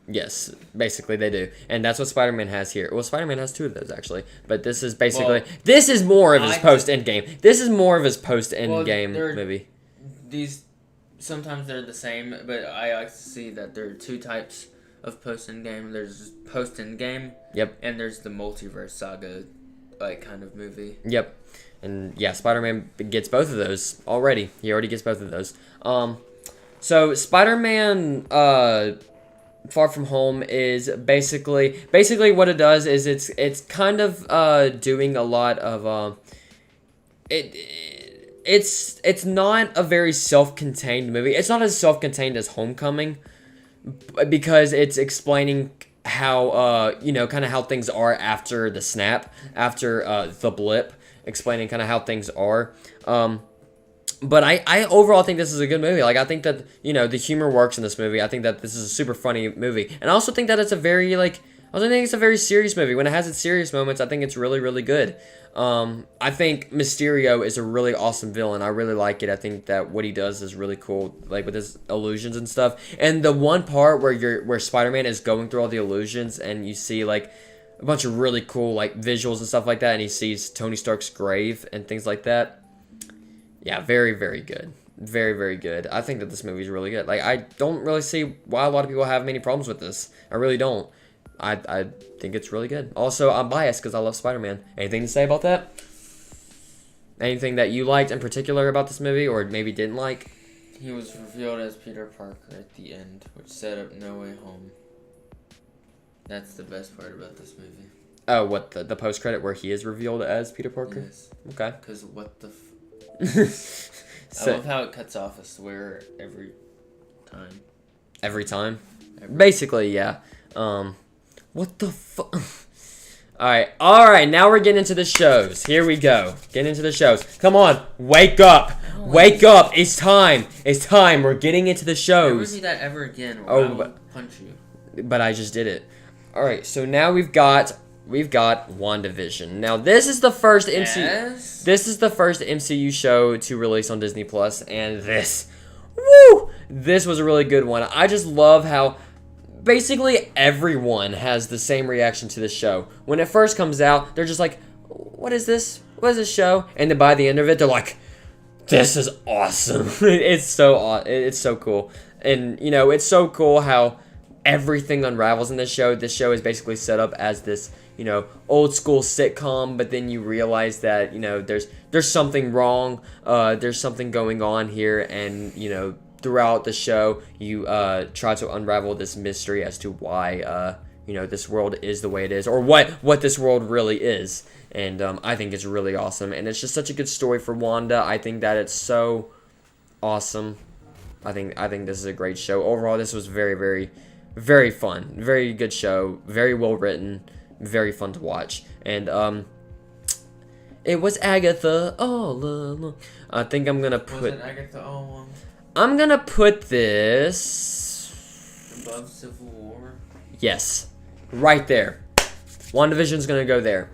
Yes, basically they do. And that's what Spider-Man has here. Well, Spider-Man has 2 of those, actually. But this is basically... this is more of his post-Endgame. This is more of his post-Endgame movie. Sometimes they're the same, but I like to see that there are 2 types of post-Endgame. There's post-Endgame. Yep. And there's the multiverse saga, like, kind of movie. Yep. And, yeah, Spider-Man gets both of those already. He already gets both of those. So, Spider-Man... Far From Home is basically what it does is it's kind of doing a lot of it's not a very self-contained movie. It's not as self-contained as Homecoming, because it's explaining how kind of how things are after the snap, after the blip, explaining kind of how things are. But I overall think this is a good movie. Like, I think that, the humor works in this movie. I think that this is a super funny movie. And I also think that it's a very, I also think it's a very serious movie. When it has its serious moments, I think it's really, really good. I think Mysterio is a really awesome villain. I really like it. I think that what he does is really cool, like with his illusions and stuff. And the one part where Spider-Man is going through all the illusions and you see, like, a bunch of really cool, like, visuals and stuff like that, and he sees Tony Stark's grave and things like that. Yeah, very, very good. Very, very good. I think that this movie is really good. Like, I don't really see why a lot of people have many problems with this. I really don't. I think it's really good. Also, I'm biased because I love Spider-Man. Anything to say about that? Anything that you liked in particular about this movie, or maybe didn't like? He was revealed as Peter Parker at the end, which set up No Way Home. That's the best part about this movie. Oh, what, the post-credit where he is revealed as Peter Parker? Yes. Okay. Because what the... So, I love how it cuts off a swear every time. Every time? Basically, yeah. What the fuck? Alright, now we're getting into the shows. Here we go. Getting into the shows. Come on, wake up! Wake up! It's time! It's time! We're getting into the shows. Never do that ever again, or I will punch you. But I just did it. Alright, so now we've got WandaVision. Now, this is the first This is the first MCU show to release on Disney Plus, and this was a really good one. I just love how basically everyone has the same reaction to this show. When it first comes out, they're just like, "What is this? What is this show?" And then by the end of it, they're like, "This is awesome." It's so cool. And it's so cool how everything unravels in this show. This show is basically set up as this old school sitcom, but then you realize that, there's something wrong, there's something going on here, and, throughout the show, you try to unravel this mystery as to why, this world is the way it is, or what this world really is, and I think it's really awesome, and it's just such a good story for Wanda. I think that it's so awesome. I think this is a great show. Overall, this was very, very, very fun. Very good show. Very well written. Very fun to watch. And it was Agatha all along. I think I'm gonna put. Was it Agatha all along? I'm gonna put this Above Civil War. Yes, right there. WandaVision's gonna go there,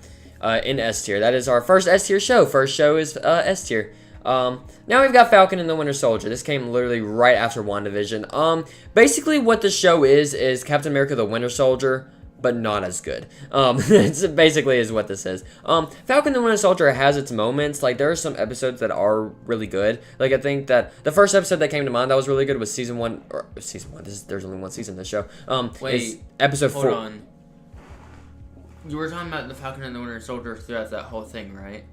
in S tier. That is our first S tier show. First show is S tier. Now we've got Falcon and the Winter Soldier. This came literally right after WandaVision. Basically what the show is Captain America the Winter Soldier, but not as good. It's basically is what this is. Falcon the Winter Soldier has its moments. Like, there are some episodes that are really good. Like, I think that the first episode that came to mind that was really good was season 1, there's only one season in the show. Is episode 4. Hold on. You were talking about the Falcon and the Winter Soldier throughout that whole thing, right?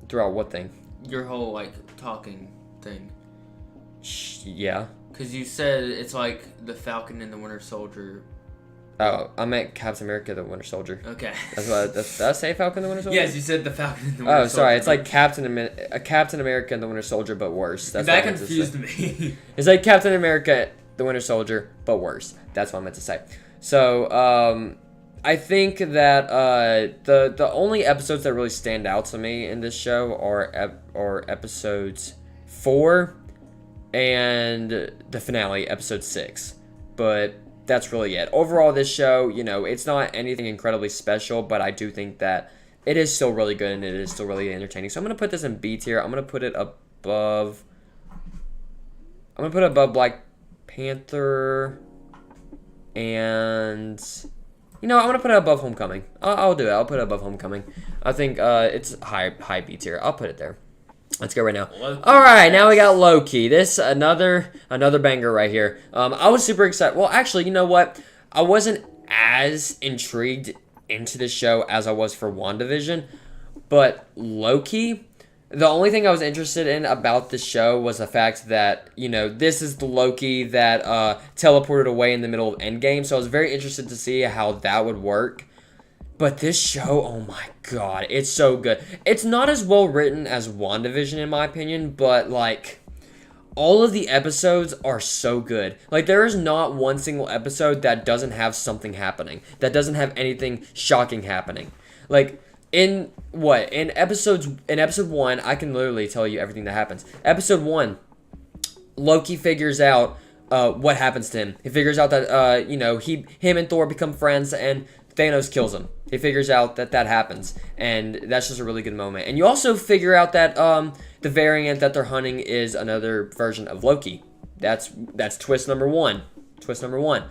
Throughout what thing? Your whole, like, talking thing. Yeah. Because you said it's like the Falcon and the Winter Soldier. Oh, I meant Captain America the Winter Soldier. Okay. Did I say Falcon the Winter Soldier? Yes, you said the Falcon and the Winter Soldier. Oh, sorry. It's like Captain America and the Winter Soldier, but worse. That's that confused me. It's like Captain America the Winter Soldier, but worse. That's what I meant to say. So, I think that the only episodes that really stand out to me in this show are episodes 4 and the finale, episode 6. But that's really it. Overall, this show, it's not anything incredibly special, but I do think that it is still really good and it is still really entertaining. So I'm going to put this in B tier. I'm going to put it above Black Panther and... I'm going to put it above Homecoming. I'll do it. I'll put it above Homecoming. I think it's high B tier. I'll put it there. Let's go right now. All right, now we got Loki. This another banger right here. I was super excited. Well, actually, you know what? I wasn't as intrigued into the show as I was for WandaVision, but Loki, the only thing I was interested in about the show was the fact that, this is the Loki that teleported away in the middle of Endgame, so I was very interested to see how that would work. But this show, oh my god, it's so good. It's not as well written as WandaVision in my opinion, but like, all of the episodes are so good. Like, there is not one single episode that doesn't have something happening, that doesn't have anything shocking happening. Like, in episode 1, I can literally tell you everything that happens. Episode 1, Loki figures out what happens to him. He figures out that him and Thor become friends and Thanos kills him. He figures out that happens, and that's just a really good moment. And you also figure out that the variant that they're hunting is another version of Loki. That's twist number 1. Twist number 1.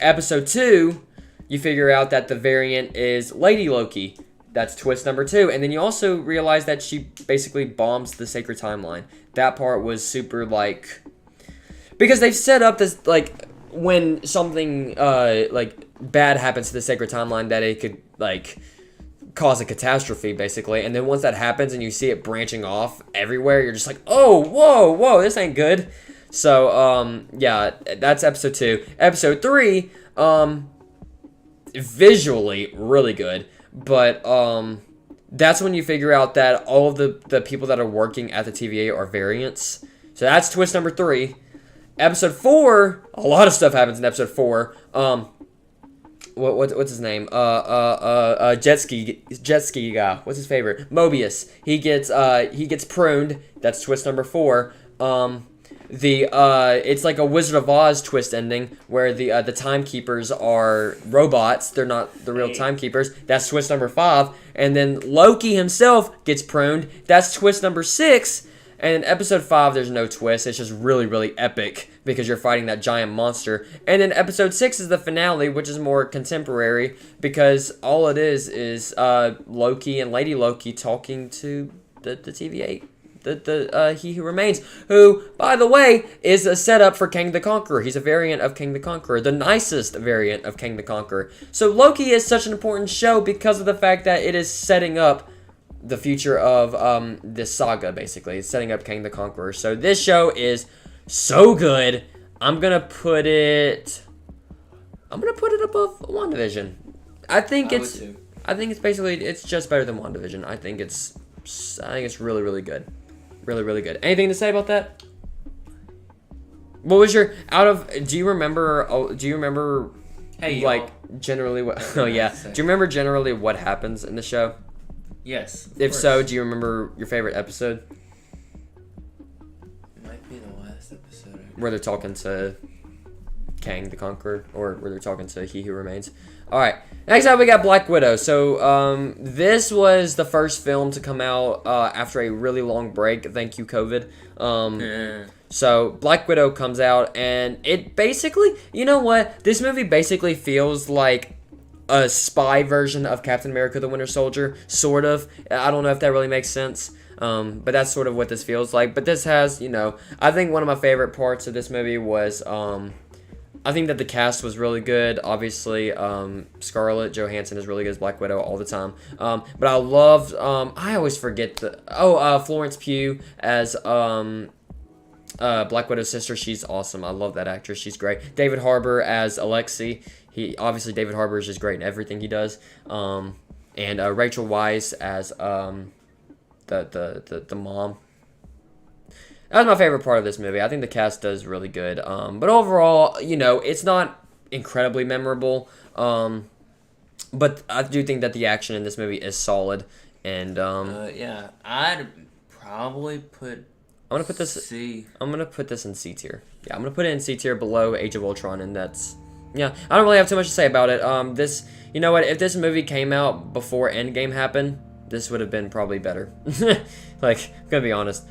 Episode 2, you figure out that the variant is Lady Loki. That's twist number 2. And then you also realize that she basically bombs the sacred timeline. That part was super, like... Because they've set up this, like, when something, bad happens to the sacred timeline, that it could, like, cause a catastrophe, basically. And then once that happens and you see it branching off everywhere, you're just like, oh, whoa, this ain't good. So, yeah, that's episode 2. Episode 3, visually really good. But that's when you figure out that all of the people that are working at the TVA are variants. So that's twist number 3. Episode 4, a lot of stuff happens in episode 4. What's his name? Jet ski guy. What's his favorite? Mobius. He gets pruned. That's twist number 4. It's like a Wizard of Oz twist ending where the timekeepers are robots. They're not the real timekeepers. That's twist number 5. And then Loki himself gets pruned. That's twist number 6. And in episode 5, there's no twist. It's just really, really epic because you're fighting that giant monster. And then episode 6 is the finale, which is more contemporary because all it is Loki and Lady Loki talking to the TVA. He Who Remains, who, by the way, is a setup for Kang the Conqueror. He's a variant of Kang the Conqueror, the nicest variant of Kang the Conqueror. So Loki is such an important show because of the fact that it is setting up the future of this saga, basically. It's setting up Kang the Conqueror. So this show is so good. I'm gonna put it above WandaVision. I think it's basically, it's just better than WandaVision. I think it's really, really good. Really, really good. Anything to say about that? What was your out of? Do you remember? Do you remember? Hey, like generally what? Oh yeah. Do you remember generally what happens in the show? Yes. If so, do you remember your favorite episode? It might be the last episode. Where they're talking to Kang the Conqueror, or where they're talking to He Who Remains. All right. Next up, we got Black Widow. So this was the first film to come out after a really long break. Thank you, COVID. So Black Widow comes out, and it basically, you know what? This movie basically feels like a spy version of Captain America: The Winter Soldier, sort of. I don't know if that really makes sense. But that's sort of what this feels like. But this has, I think one of my favorite parts of this movie was, I think that the cast was really good. Obviously, Scarlett Johansson is really good as Black Widow all the time. But I loved, I always forget Florence Pugh as Black Widow's sister. She's awesome. I love that actress. She's great. David Harbour as Alexei. David Harbour is just great in everything he does. And Rachel Weisz as the mom. That was my favorite part of this movie. I think the cast does really good. But overall, it's not incredibly memorable. But I do think that the action in this movie is solid. And yeah, I'd probably put. I'm gonna put this. C. I'm gonna put this in C tier. Yeah, I'm gonna put it in C tier below Age of Ultron, and that's. Yeah, I don't really have too much to say about it. This, you know what? If this movie came out before Endgame happened, this would have been probably better. Like, I'm gonna be honest.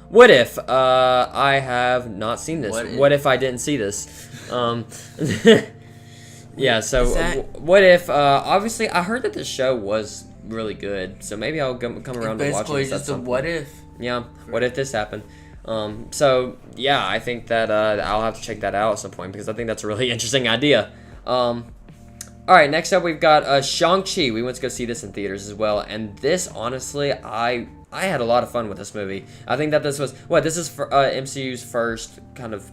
What if I have not seen this? What if I didn't see this? Yeah. So what if? Obviously, I heard that the show was really good, so maybe I'll come around to watching this. Just a what if. Yeah. What if this happened? So yeah, I think that I'll have to check that out at some point because I think that's a really interesting idea. All right, next up we've got Shang-Chi. We went to go see this in theaters as well, and this honestly, I had a lot of fun with this movie. I think that this is for MCU's first kind of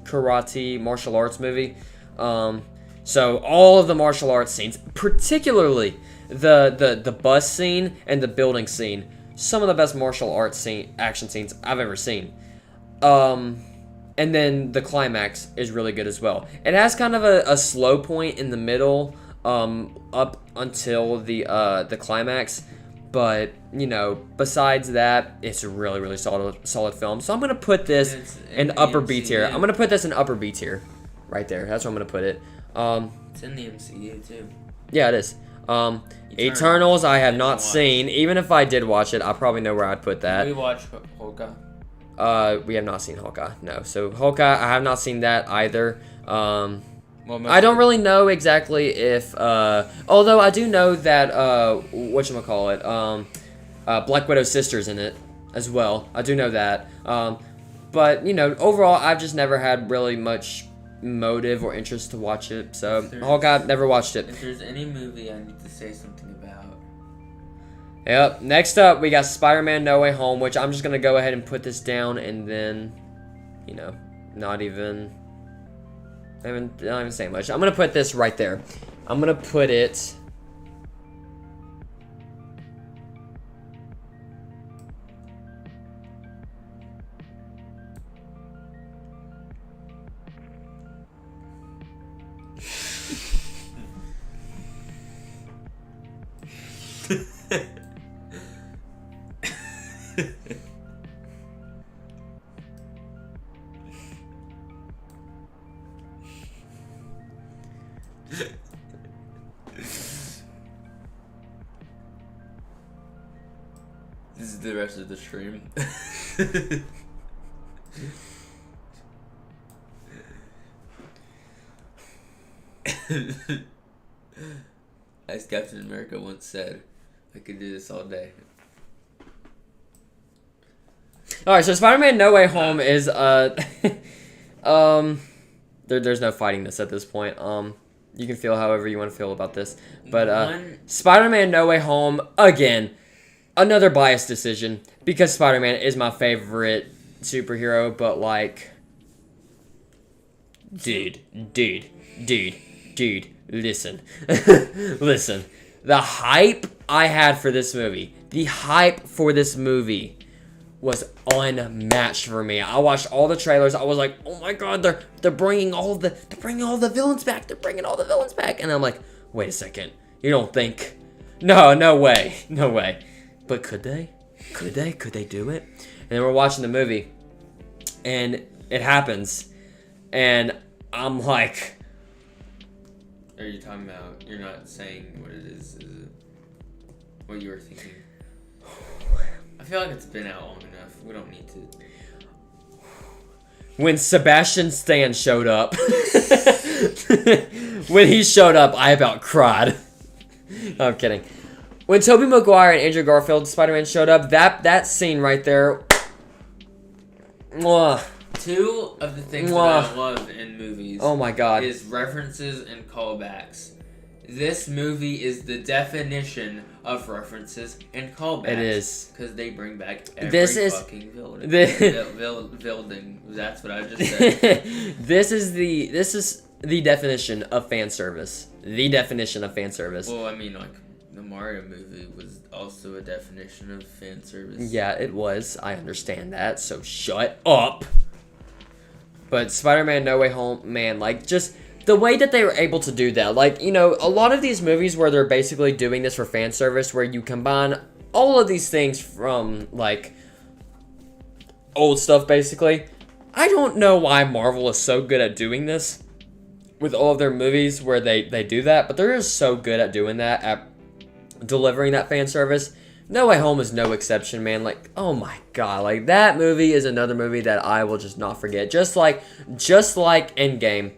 karate martial arts movie. So all of the martial arts scenes, particularly the bus scene and the building scene, some of the best martial arts action scenes I've ever seen. And then the climax is really good as well. It has kind of a slow point in the middle, up until the climax. But, besides that, it's a really, really solid film. So I'm going to put this in upper B tier. I'm going to put this in upper B tier. Right there. That's where I'm going to put it. It's in the MCU, too. Yeah, it is. Eternals I have not seen. Even if I did watch it, I probably know where I'd put that. We watched Hawkeye. We have not seen Hawkeye. No. So Hawkeye, I have not seen that either. I don't really know exactly if. Although I do know that whatchamacallit, Black Widow's sister's in it as well. I do know that. But overall, I've just never had really much motive or interest to watch it. So Hawkeye, never watched it. If there's any movie I need to say something about. Yep. Next up, we got Spider-Man: No Way Home, which I'm just gonna go ahead and put this down, and then, not even saying much. I'm gonna put this right there. I'm gonna put it. This is the rest of the stream. As Captain America once said, I could do this all day. Alright, so Spider-Man No Way Home is there's no fighting this at this point. You can feel however you want to feel about this. But Spider-Man No Way Home, again, another biased decision because Spider-Man is my favorite superhero, but dude, listen. Listen. The hype I had for this movie, was unmatched for me. I watched all the trailers. I was like, oh my god, they're bringing all the villains back. They're bringing all the villains back. And I'm like, wait a second. You don't think? No way. But could they? Could they do it? And then we're watching the movie, and it happens, and I'm like, are you talking about? You're not saying what it is it what you were thinking? I feel like it's been out long enough. We don't need to. When Sebastian Stan showed up, when he showed up, I about cried. No, I'm kidding. When Tobey Maguire and Andrew Garfield Spider-Man showed up, that scene right there. Mwah. Two of the things that I love in movies. Oh my god. Is references and callbacks. This movie is the definition of references and callbacks. It is. Because they bring back every fucking villain. Building. That's what I just said. This is the definition of fan service. The definition of fan service. Well, I mean, like, the Mario movie was also a definition of fan service. Yeah, it was. I understand that, so shut up. But Spider-Man No Way Home, man, like, just the way that they were able to do that. Like, you know, a lot of these movies where they're basically doing this for fan service, where you combine all of these things from, like, old stuff, basically. I don't know why Marvel is so good at doing this with all of their movies where they do that, but they're just so good at doing that, at delivering that fan service. No Way Home is no exception, man. Like, oh my god, like, that movie is another movie that I will just not forget. Just like Endgame,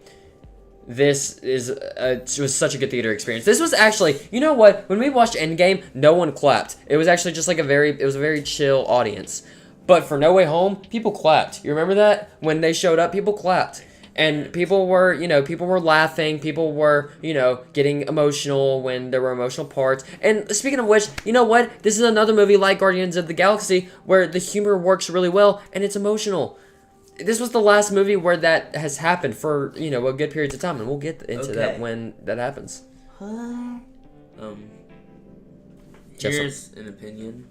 this was such a good theater experience. This was actually, you know what? When we watched Endgame, no one clapped. It was actually just like a very chill audience. But for No Way Home, people clapped. You remember that? When they showed up, people clapped. And people were laughing. People were, getting emotional when there were emotional parts. And speaking of which, you know what? This is another movie like Guardians of the Galaxy where the humor works really well and it's emotional. This was the last movie where that has happened for, a good period of time. And we'll get into that when that happens. Here's an opinion.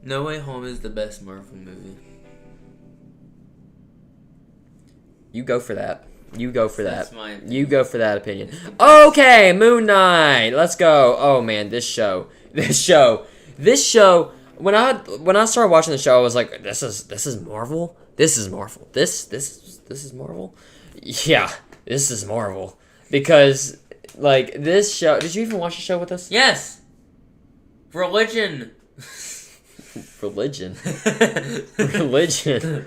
No Way Home is the best Marvel movie. You go for that. That's my opinion. You go for that opinion. Okay, Moon Knight. Let's go. Oh man, this show. When I started watching the show, I was like, this is Marvel. This is Marvel. This is Marvel. Yeah, this is Marvel because like this show. Did you even watch the show with us? Yes. Religion. Religion.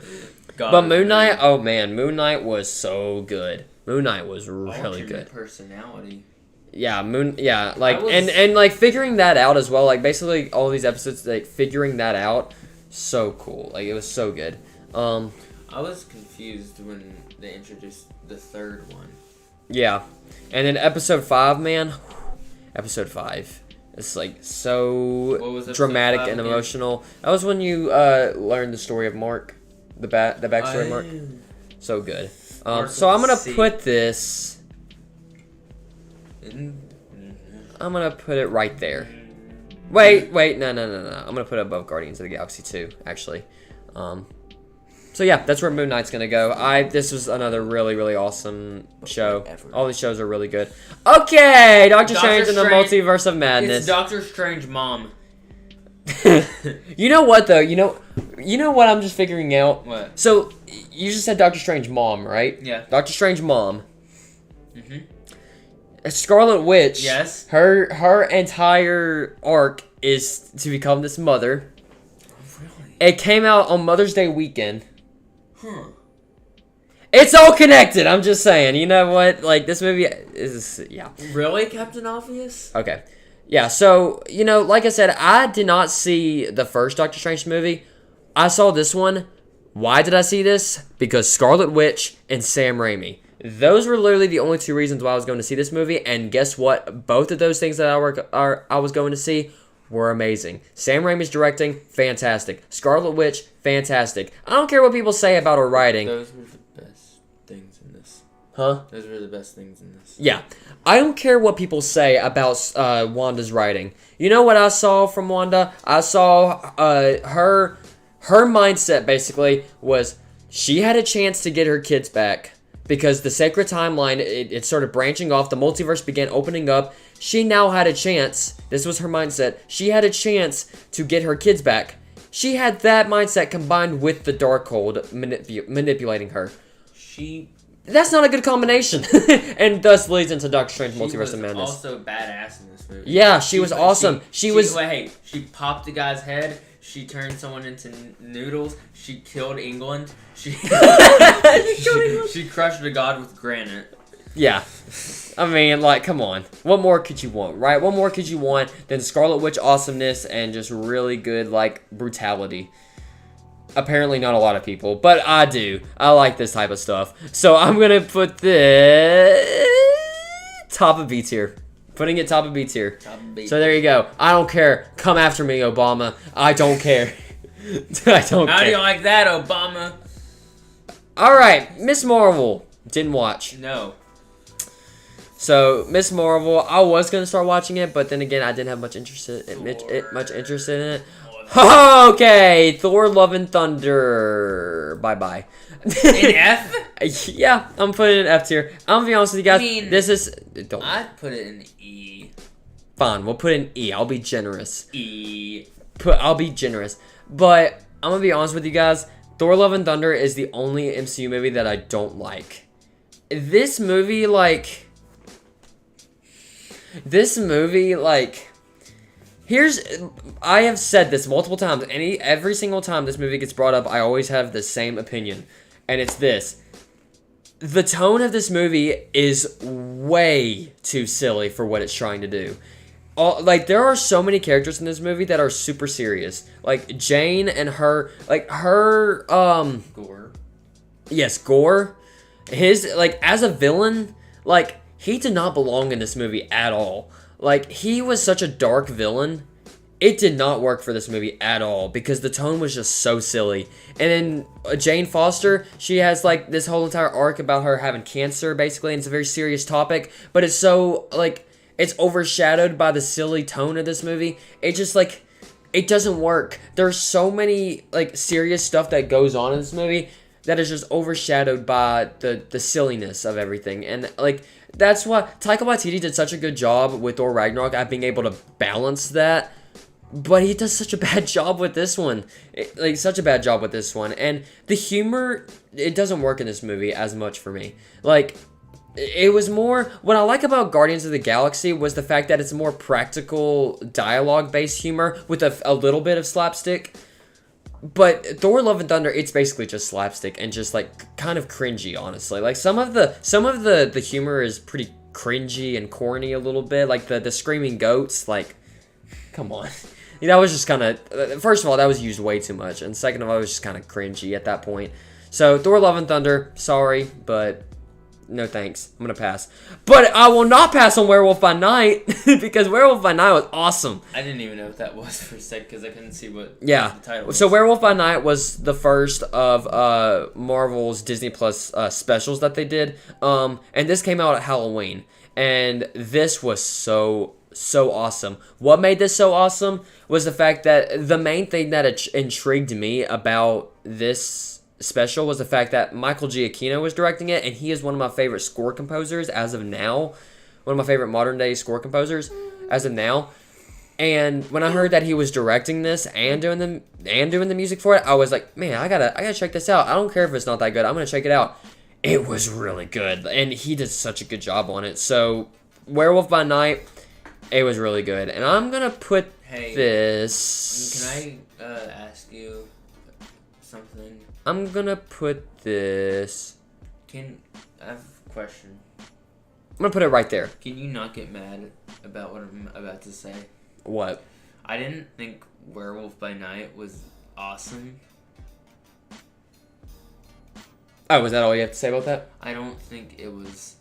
God, but Moon Knight, oh man, Moon Knight was so good. Moon Knight was really good. Personality. Yeah, and like figuring that out as well. Like basically all these episodes, like figuring that out, so cool. Like it was so good. I was confused when they introduced the third one. Yeah, and then episode 5, man. Episode 5. It's like so dramatic and emotional. That was when you learned the story of Mark. The backstory of Mark. So good. So I'm going to put this... I'm going to put it right there. Wait, no. I'm going to put it above Guardians of the Galaxy 2, actually. So yeah, that's where Moon Knight's going to go. This was another really, really awesome show. All these shows are really good. Okay, Doctor Strange and the Multiverse of Madness. It's Doctor Strange mom. You know what though? You know what I'm just figuring out? What? So you just said Doctor Strange mom, right? Yeah. Doctor Strange mom. Mhm. Scarlet Witch. Yes. Her entire arc is to become this mother. Really? It came out on Mother's Day weekend. Huh. It's all connected. I'm just saying. You know what? Like this movie is Really, Captain Obvious? Okay. Yeah, so, like I said, I did not see the first Doctor Strange movie. I saw this one. Why did I see this? Because Scarlet Witch and Sam Raimi. Those were literally the only two reasons why I was going to see this movie. And guess what? Both of those things that I was going to see were amazing. Sam Raimi's directing, fantastic. Scarlet Witch, fantastic. I don't care what people say about her writing. Those were the best things in this. Huh? Those were the best things in this. Yeah. I don't care what people say about Wanda's writing. You know what I saw from Wanda? I saw her her mindset basically was she had a chance to get her kids back because the sacred timeline, it started branching off. The multiverse began opening up. She now had a chance. This was her mindset. She had a chance to get her kids back. She had that mindset combined with the Darkhold manipulating her. That's not a good combination. And thus leads into Doctor Strange Multiverse of Madness. She was also badass in this movie. Yeah, she was awesome. She popped the guy's head. She turned someone into noodles. She killed England. She crushed a god with granite. Yeah. I mean, like, come on. What more could you want, right? What more could you want than Scarlet Witch awesomeness and just really good, like, brutality? Apparently not a lot of people, but I do. I like this type of stuff. So I'm going to put this top of B tier. Putting it top of B tier. So there you go. I don't care. Come after me, Obama. I don't care. I don't care. How do you like that, Obama? Alright, Miss Marvel. Didn't watch. No. So, Miss Marvel, I was going to start watching it, but then again, I didn't have much interest in it. Okay, Thor Love and Thunder. Bye-bye. An F? Yeah, I'm putting it in F tier. I'm going to be honest with you guys. This is... I'd put it in E. Fine, we'll put it in E. I'll be generous. E. I'll be generous. But, I'm going to be honest with you guys. Thor Love and Thunder is the only MCU movie that I don't like. This movie, like... I have said this multiple times. Every single time this movie gets brought up, I always have the same opinion. And it's this. The tone of this movie is way too silly for what it's trying to do. There are so many characters in this movie that are super serious. Like, Jane and her... Gore. Yes, Gore. As a villain, he did not belong in this movie at all. He was such a dark villain. It did not work for this movie at all because the tone was just so silly. And then Jane Foster, she has this whole entire arc about her having cancer basically, and it's a very serious topic, but it's so it's overshadowed by the silly tone of this movie. It just it doesn't work. There's so many serious stuff that goes on in this movie that is just overshadowed by the silliness of everything. And that's why Taika Waititi did such a good job with Thor Ragnarok at being able to balance that. But he does such a bad job with this one. Such a bad job with this one. And the humor, it doesn't work in this movie as much for me. It was more... What I like about Guardians of the Galaxy was the fact that it's more practical, dialogue-based humor with a little bit of slapstick. But Thor Love and Thunder, it's basically just slapstick and just kind of cringy, honestly. Some of the humor is pretty cringy and corny a little bit. The screaming goats, come on. That was just kind of... First of all, that was used way too much. And second of all, it was just kind of cringy at that point. So, Thor Love and Thunder, sorry, but... No thanks. I'm gonna pass. But I will not pass on Werewolf by Night because Werewolf by Night was awesome. I didn't even know what that was for a sec because I couldn't see what the title was. So Werewolf by Night was the first of Marvel's Disney Plus specials that they did. And this came out at Halloween. And this was so awesome. What made this so awesome was the fact that the main thing that intrigued me about this special was the fact that Michael Giacchino was directing it, and he is one of my favorite score composers as of now. One of my favorite modern day score composers as of now. And when I heard that he was directing this and doing the music for it, I was like, man, I gotta check this out. I don't care if it's not that good. I'm gonna check it out. It was really good, and he did such a good job on it. So, Werewolf by Night, it was really good, and I'm gonna put this. Can I ask you something? I'm gonna put this. I have a question. I'm gonna put it right there. Can you not get mad about what I'm about to say? What? I didn't think Werewolf by Night was awesome. Oh, was that all you have to say about that? I didn't think it was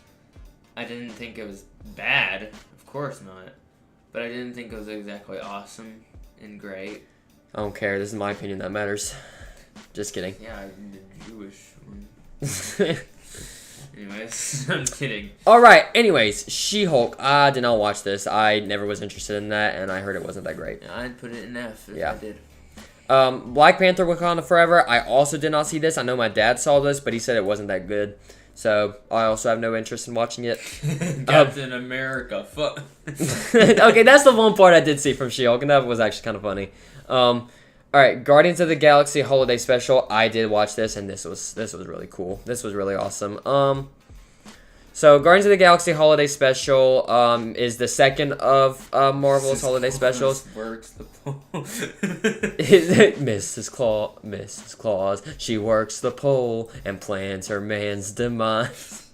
bad. Of course not. But I didn't think it was exactly awesome and great. I don't care. This is my opinion that matters. Just kidding. Yeah, the Jewish one. Anyways, I'm kidding. Alright, anyways, She-Hulk. I did not watch this. I never was interested in that, and I heard it wasn't that great. I'd put it in F if I did. Black Panther: Wakanda Forever. I also did not see this. I know my dad saw this, but he said it wasn't that good. So I also have no interest in watching it. Captain America. Fuck. Okay, that's the one part I did see from She-Hulk, and that was actually kind of funny. All right, Guardians of the Galaxy Holiday Special. I did watch this, and this was really cool. This was really awesome. So Guardians of the Galaxy Holiday Special is the second of Marvel's holiday specials. Works the pole. Mrs. Claus, she works the pole and plans her man's demise.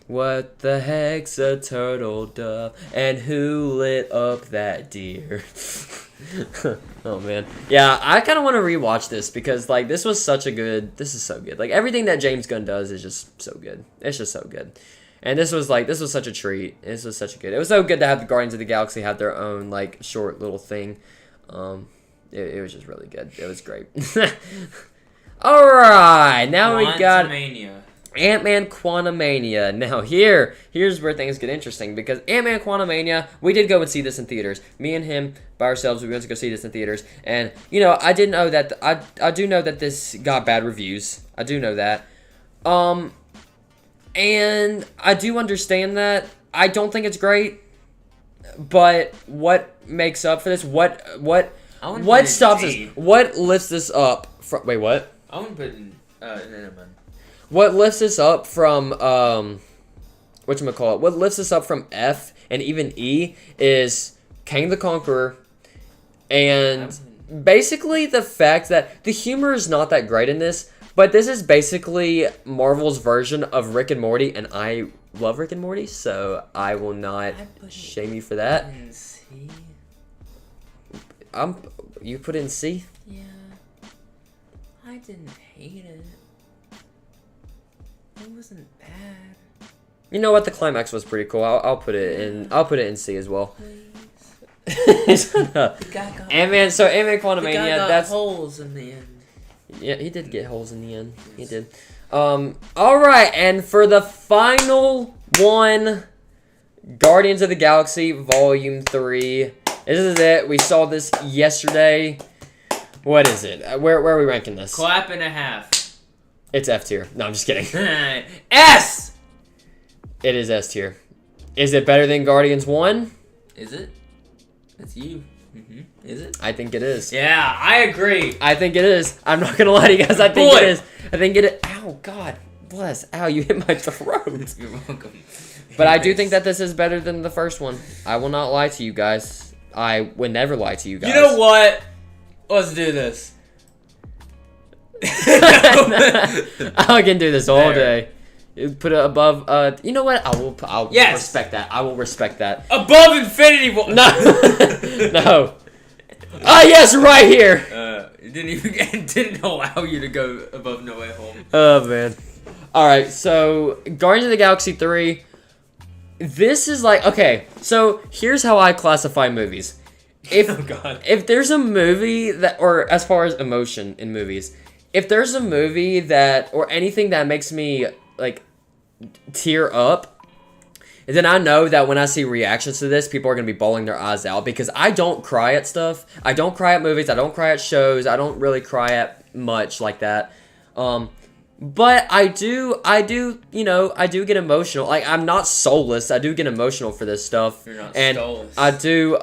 What the heck's a turtle dove? And who lit up that deer? Oh man, yeah, I kind of want to rewatch this because like this is so good. Like everything that James Gunn does is just so good. It's just so good, and this was such a treat. It was so good to have the Guardians of the Galaxy have their own like short little thing. It was just really good. It was great. All right, now we got Ant-Man Quantumania. Now here's where things get interesting because Ant-Man Quantumania, we did go and see this in theaters. Me and him by ourselves, we went to go see this in theaters. And I didn't know that I do know that this got bad reviews. I do know that. And I do understand that. I don't think it's great. But what makes up for this? What stops us? What lifts this up from wait, what? I wouldn't put in man. What lifts us up from whatchamacallit? What lifts us up from F and even E is Kang the Conqueror, and basically the fact that the humor is not that great in this, but this is basically Marvel's version of Rick and Morty, and I love Rick and Morty, so I will not shame you for that. You put it in C? Yeah. I didn't hate it. It wasn't bad. You know what? The climax was pretty cool. I'll put it in. I'll put it in C as well. Ant-Man. So Ant-Man Quantumania. That's holes in the end. Yeah, he did get holes in the end. Yes. He did. All right, and for the final one, Guardians of the Galaxy Volume 3. This is it. We saw this yesterday. What is it? Where are we ranking this? Clap and a half. It's F tier. No, I'm just kidding. S! It is S tier. Is it better than Guardians 1? Is it? That's you. Mm-hmm. Is it? I think it is. Yeah, I agree. I think it is. I'm not going to lie to you guys. I think it is. I think it is. Ow, God bless. Ow, you hit my throat. You're welcome. But I do think that this is better than the first one. I will not lie to you guys. I would never lie to you guys. You know what? Let's do this. I can do this all day. Put it above. You know what? I'll yes. respect that. I will respect that. Above Infinity War. No, no. Ah, yes, right here. It didn't allow you to go above No Way Home. Oh man. All right, so Guardians of the Galaxy 3. This is like okay. So here's how I classify movies. If there's a movie that, or as far as emotion in movies, if there's a movie that or anything that makes me like tear up, then I know that when I see reactions to this, people are going to be bawling their eyes out because I don't cry at stuff. I don't cry at movies. I don't cry at shows. I don't really cry at much like that. But I do, I do get emotional. Like, I'm not soulless. I do get emotional for this stuff. You're not and soulless. I do,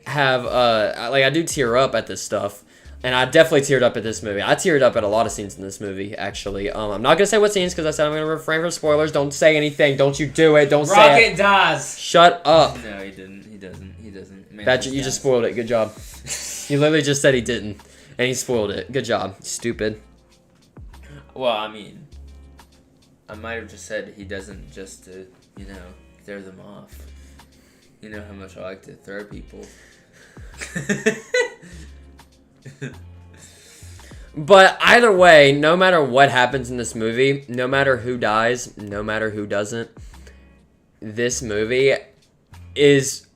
I do tear up at this stuff. And I definitely teared up at this movie. I teared up at a lot of scenes in this movie, actually. I'm not going to say what scenes because I said I'm going to refrain from spoilers. Don't say anything. Don't you do it. Don't say it. Rocket dies. Shut up. No, he didn't. He doesn't. Man, You just spoiled it. Good job. You literally just said he didn't. And he spoiled it. Good job. Stupid. Well, I mean, I might have just said he doesn't just to, throw them off. You know how much I like to throw people. But either way, no matter what happens in this movie, no matter who dies, no matter who doesn't, this movie is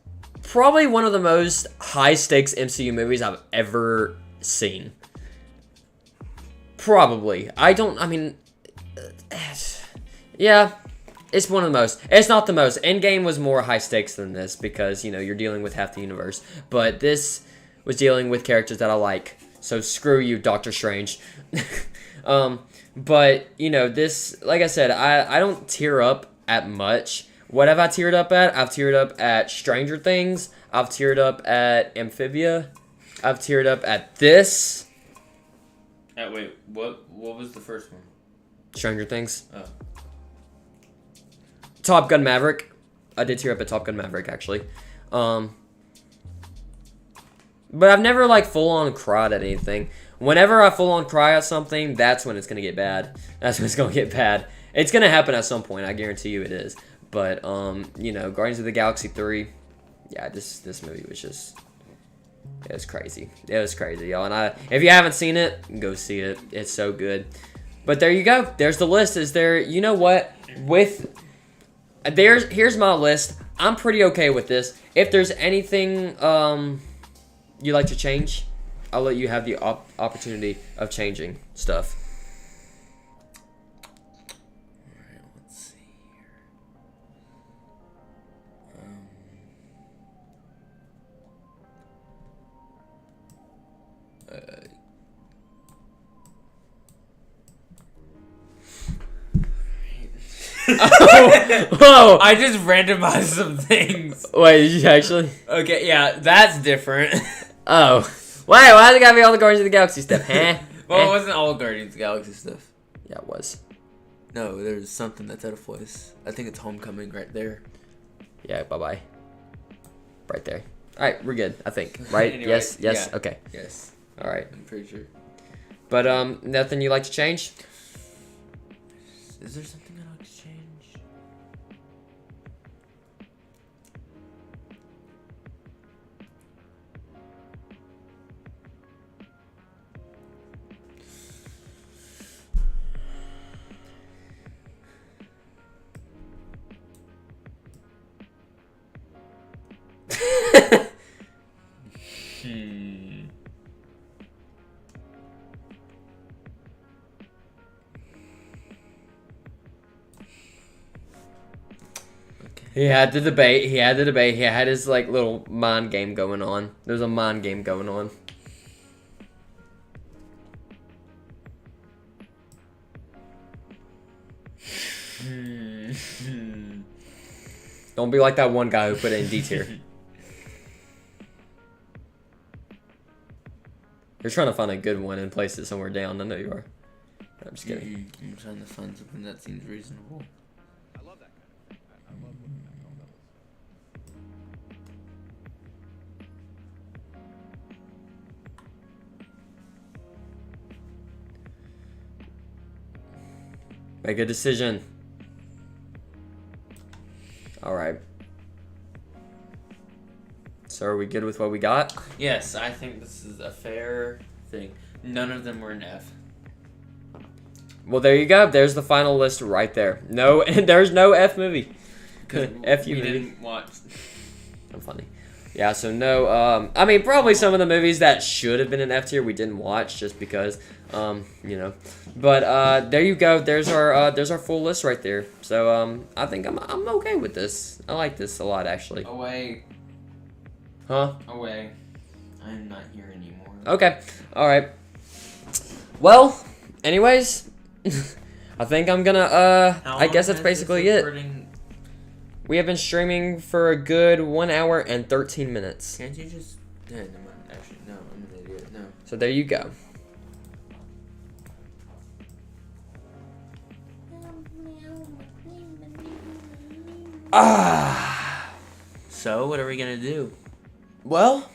probably one of the most high-stakes MCU movies I've ever seen. Probably. Yeah, it's one of the most. It's not the most. Endgame was more high-stakes than this because, you're dealing with half the universe. But this was dealing with characters that I like. So screw you, Doctor Strange. But, you know, this, like I said, I don't tear up at much. What have I teared up at? I've teared up at Stranger Things. I've teared up at Amphibia. I've teared up at this. Wait, what was the first one? Stranger Things. Oh. Top Gun Maverick. I did tear up at Top Gun Maverick, actually. But I've never, like, full-on cried at anything. Whenever I full-on cry at something, that's when it's going to get bad. That's when it's going to get bad. It's going to happen at some point. I guarantee you it is. But, you know, Guardians of the Galaxy 3, yeah, this movie was just, it was crazy. It was crazy, y'all. And if you haven't seen it, go see it. It's so good. But there you go. There's the list. Is there, you know what? Here's my list. I'm pretty okay with this. If there's anything you'd like to change, I'll let you have the opportunity of changing stuff. Alright, let's see here. Oh, whoa! I just randomized some things. Wait, did you actually? Okay, yeah, that's different. Oh. Wait, why does it gotta be all the Guardians of the Galaxy stuff, huh? Well, it wasn't all Guardians of the Galaxy stuff. Yeah, it was. No, there's something that's out of place. I think it's Homecoming right there. Yeah, bye-bye. Right there. Alright, we're good, I think. Right? Anyway, yes? yeah. Okay. Yes, Alright. I'm pretty sure. But, nothing you like to change? Is there something I'd like to change? He had the debate. He had his, like, little mind game going on. There was a mind game going on. Don't be like that one guy who put it in D tier. You're trying to find a good one and place it somewhere down. I know you are. I'm just kidding. I'm trying to find something that seems reasonable. I love that guy. I love what Make a decision. Alright. So are we good with what we got? Yes, I think this is a fair thing. None of them were an F. Well, there you go. There's the final list right there. No, there's no F movie. F you we movie. didn't watch. I'm funny. Yeah, so no, I mean, probably some of the movies that should have been an F tier we didn't watch just because, you know. But, there you go. There's our full list right there. So, I think I'm okay with this. I like this a lot, actually. Away. Huh? Away. I'm not here anymore. Okay. Alright. Well, anyways, I think I'm gonna, I guess that's basically it. We have been streaming for a good 1 hour and 13 minutes. Can't you just... Yeah, never mind. Actually, no, I'm an idiot. No. So there you go. So, what are we gonna do? Well,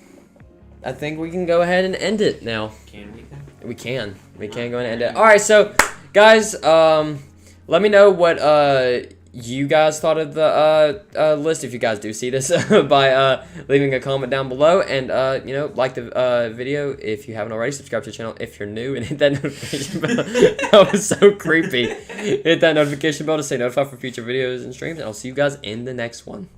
I think we can go ahead and end it now. Can we? We can. We can go ahead and end it. Alright, so, guys, let me know what, you guys thought of the list, if you guys do see this, by leaving a comment down below, and you know, like the video if you haven't already. Subscribe to the channel if you're new, and hit that notification bell. That was so creepy. Hit that notification bell to stay notified for future videos and streams, and I'll see you guys in the next one.